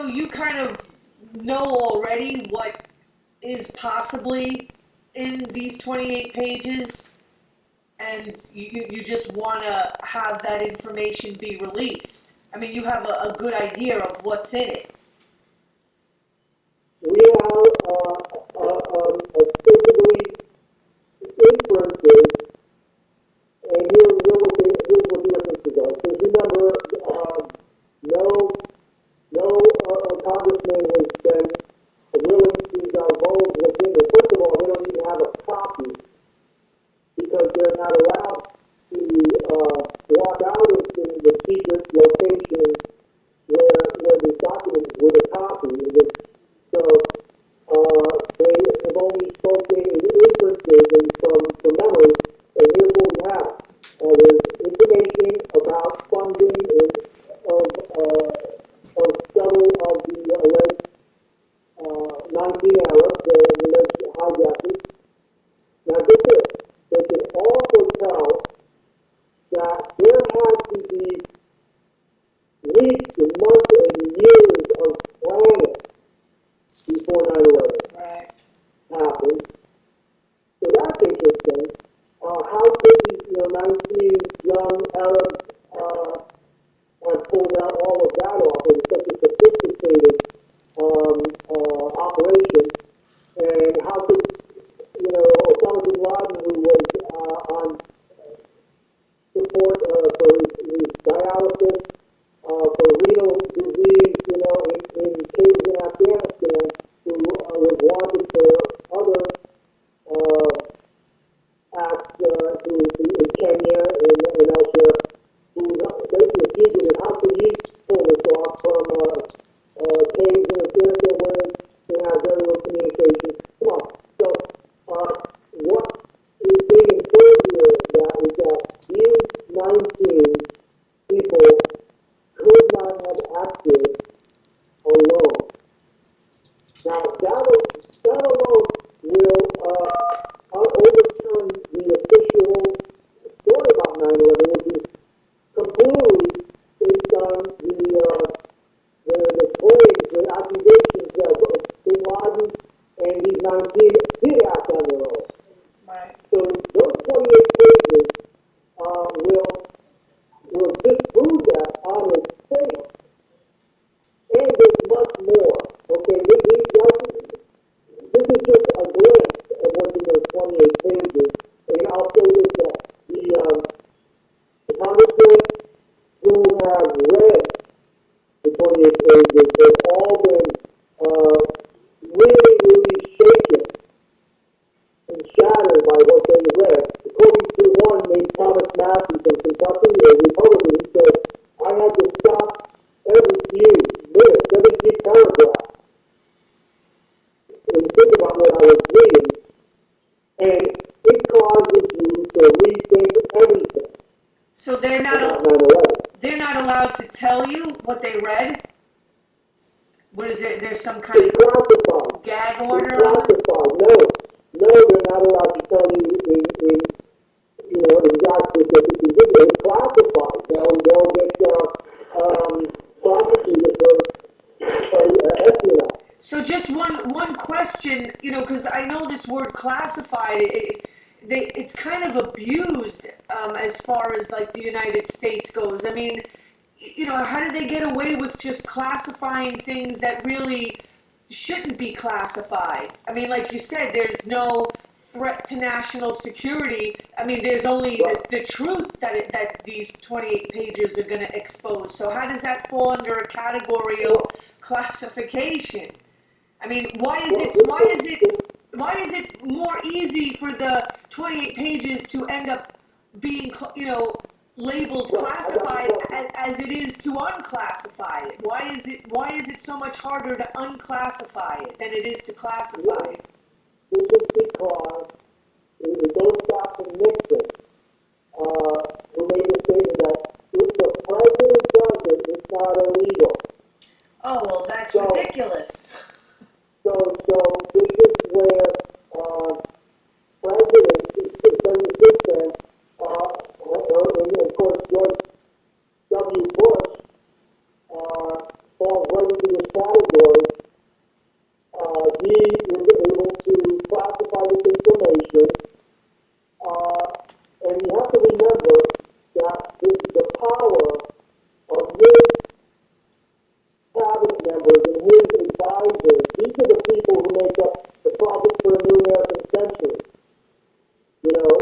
[SPEAKER 2] So you kind of know already what is possibly in these 28 pages, and you just want to have that information be released. I mean, you have a good idea of what's in it.
[SPEAKER 8] We have explicitly inferences, and here's what the inferences are. Because remember, no congressman has been willing to divulge what's in there. First of all, they don't even have a copy because they're not allowed to walk out into the secret location where the document with a copy. So they have only spoken in inferences and from memory, and here's what we have. There's information about funding of several of the alleged 19 Arabs, the alleged hijackers. Now get this, they can also tell that there had to be weeks and months and years of planning before 9/11
[SPEAKER 2] Right.
[SPEAKER 8] happened. So that's interesting. How could these 19 young Arabs have pulled out all of that off in such a sophisticated operation? And how could, Osama bin Laden, who was on support for his dialysis, for renal disease, in caves in Afghanistan, who was wanted for other acts in Kenya and elsewhere, who was basically a fugitive. How could he pull this off from caves in Afghanistan where they have very little communication? Come on. So, what is being inferred here is that these 19 people could not have acted alone. Now, that alone will overturn the official story about 9/11, which is completely based on the claims, the accusations that bin Laden and these 19 did act on their own.
[SPEAKER 2] Right.
[SPEAKER 8] So those 28 pages will disprove that on its face. And there's much more. Okay, this is just a glimpse of what's in those 28 pages. And I'll say this, that the congressmen who have read the 28 pages have all been really, really shaken and shattered by what they read. According to one named Thomas Massey from Kentucky, a Republican, he said, I had to stop every few minutes, every few paragraphs, and think about what I was reading, and it causes you to rethink everything.
[SPEAKER 2] So they're not
[SPEAKER 8] about 9/11.
[SPEAKER 2] they're not allowed to tell you what they read? What is it? There's some kind
[SPEAKER 8] It's
[SPEAKER 2] of
[SPEAKER 8] classified.
[SPEAKER 2] gag
[SPEAKER 8] It's
[SPEAKER 2] order on it?
[SPEAKER 8] classified. No, they're not allowed to tell you in exact specifics. It's classified. They'll get prosecuted for espionage.
[SPEAKER 2] So just one question, because I know this word classified, it's kind of abused as far as like the United States goes. I mean, how do they get away with just classifying things that really shouldn't be classified? I mean, like you said, there's no threat to national security. I mean, there's only the truth that these 28 pages are going to expose. So how does that fall under a category of classification? I mean, why is it more easy for the 28 pages to end up being, labeled classified as it is to unclassify it? Why is it so much harder to unclassify it than it is to classify it?
[SPEAKER 8] This is because it goes back to Nixon, who made the statement that if the president does it, it's not illegal.
[SPEAKER 2] Oh, well, that's ridiculous.
[SPEAKER 8] So this is where presidents, since then, and of course George W. Bush falls right into this category. these are the people who make up the Project for a New American Century. You know,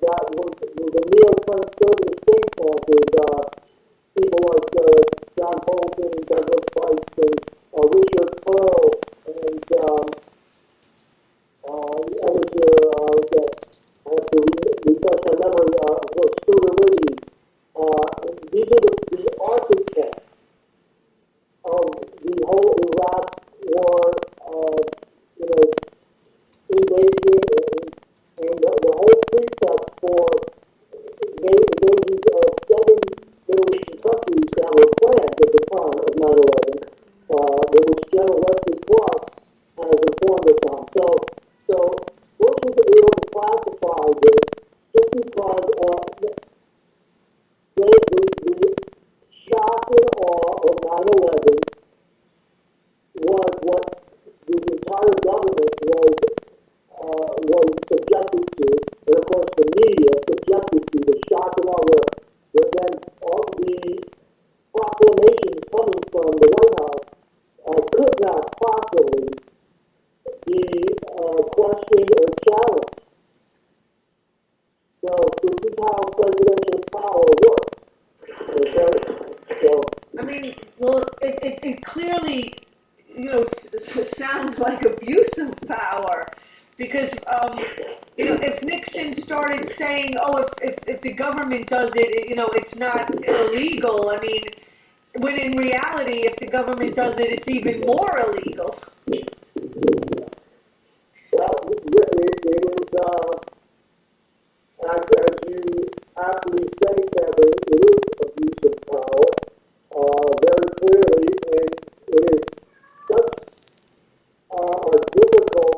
[SPEAKER 8] that was the neo-conservative think tankers, people like John Bolton, Douglas Price, and Richard Pearl, and the others here that I have to refresh my memory, was Stuart Liddy. These are the architects of the whole Iraq war, you know, invasion and the whole pretext for invasions of 7 Middle Eastern countries that were planned at the time of 9/11, which General Wesley Clark has informed us on. So Bush was able to classify this just because the shock and awe of 9/11 was what the entire government was subjected to, and of course the media subjected to the shock and awe where then all the proclamations coming from the White House could not possibly be questioned or challenged. So this is how presidential power works. Okay? So
[SPEAKER 2] I mean, well, it clearly, you know, sounds like abuse of power, because you know, if Nixon started saying, "Oh, if the government does it, you know, it's not illegal," I mean, when in reality, if the government does it, it's even more illegal.
[SPEAKER 8] well, it is as you aptly say, Kevin, it is abuse of power, very clearly, and it is just a difficult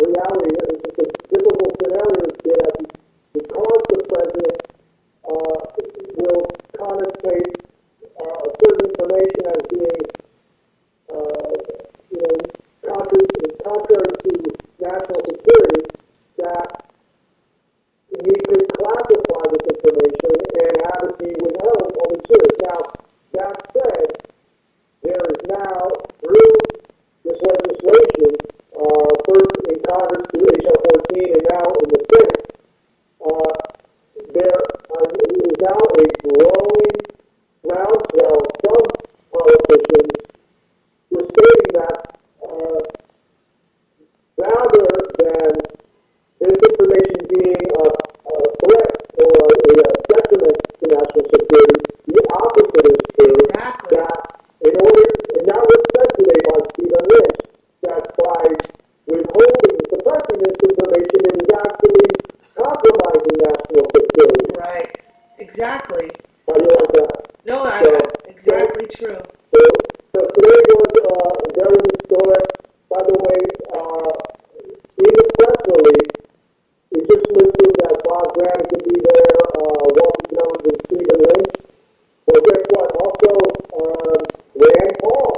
[SPEAKER 8] reality. It's just a difficult scenario there because the president will connotate certain information as being, you know, contrary to national security, that he could classify this information and have it be withheld on the years. Now, that said, there is now, through this legislation, first in Congress through H.R. 14 and now in the Senate, there is now a growing groundswell from politicians who are stating that rather than this information being a threat or a detriment to national security, the opposite is true.
[SPEAKER 2] Exactly.
[SPEAKER 8] That in order, and now what's said today by Stephen Lynch, that by withholding, suppressing this information, it is actually compromising national security.
[SPEAKER 2] Right. Exactly.
[SPEAKER 8] How do you like that?
[SPEAKER 2] No,
[SPEAKER 8] So-
[SPEAKER 2] exactly true.
[SPEAKER 8] So today was very historic. By the way, in the press release, it just listed that Bob Grant could be there, Walter Jones and Stephen Lynch. Well, guess what? Also, Rand Paul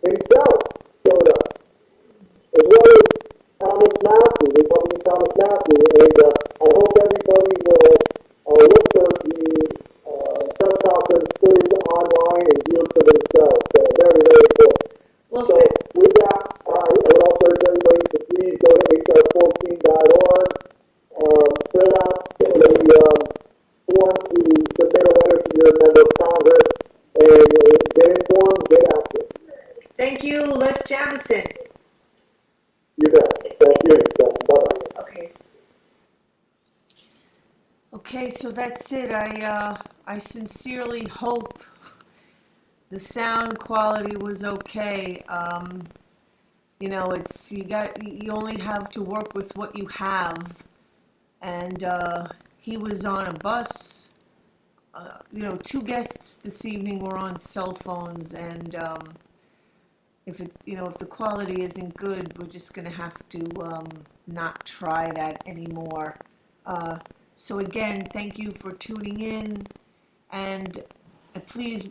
[SPEAKER 8] himself showed up, as well as Thomas Massey, Republican Thomas Massey. And I hope everybody will look for the press conference footage online and view it for themselves. Very, very important.
[SPEAKER 2] Well,
[SPEAKER 8] So with that, I would also urge everybody to please go to hr14.org, fill out the form to submit a letter to your member of Congress, and get informed, get active.
[SPEAKER 2] thank you, Les Jamison.
[SPEAKER 8] You bet. Thank you. Bye-bye.
[SPEAKER 2] Okay. Okay, so that's it. I sincerely hope the sound quality was okay. You know, you only have to work with what you have. And he was on a bus. You know, 2 guests this evening were on cell phones, and if the quality isn't good, we're just gonna have to not try that anymore. So again, thank you for tuning in, and please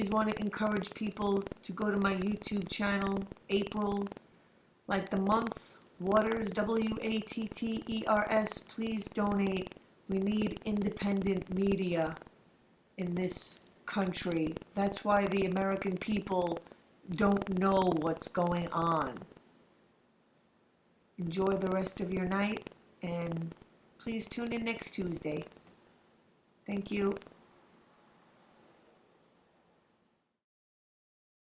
[SPEAKER 2] want to encourage people to go to my YouTube channel, April, like the month, Waters, Watters. Please donate. We need independent media in this country. That's why the American people don't know what's going on. Enjoy the rest of your night, and please tune in next Tuesday. Thank you.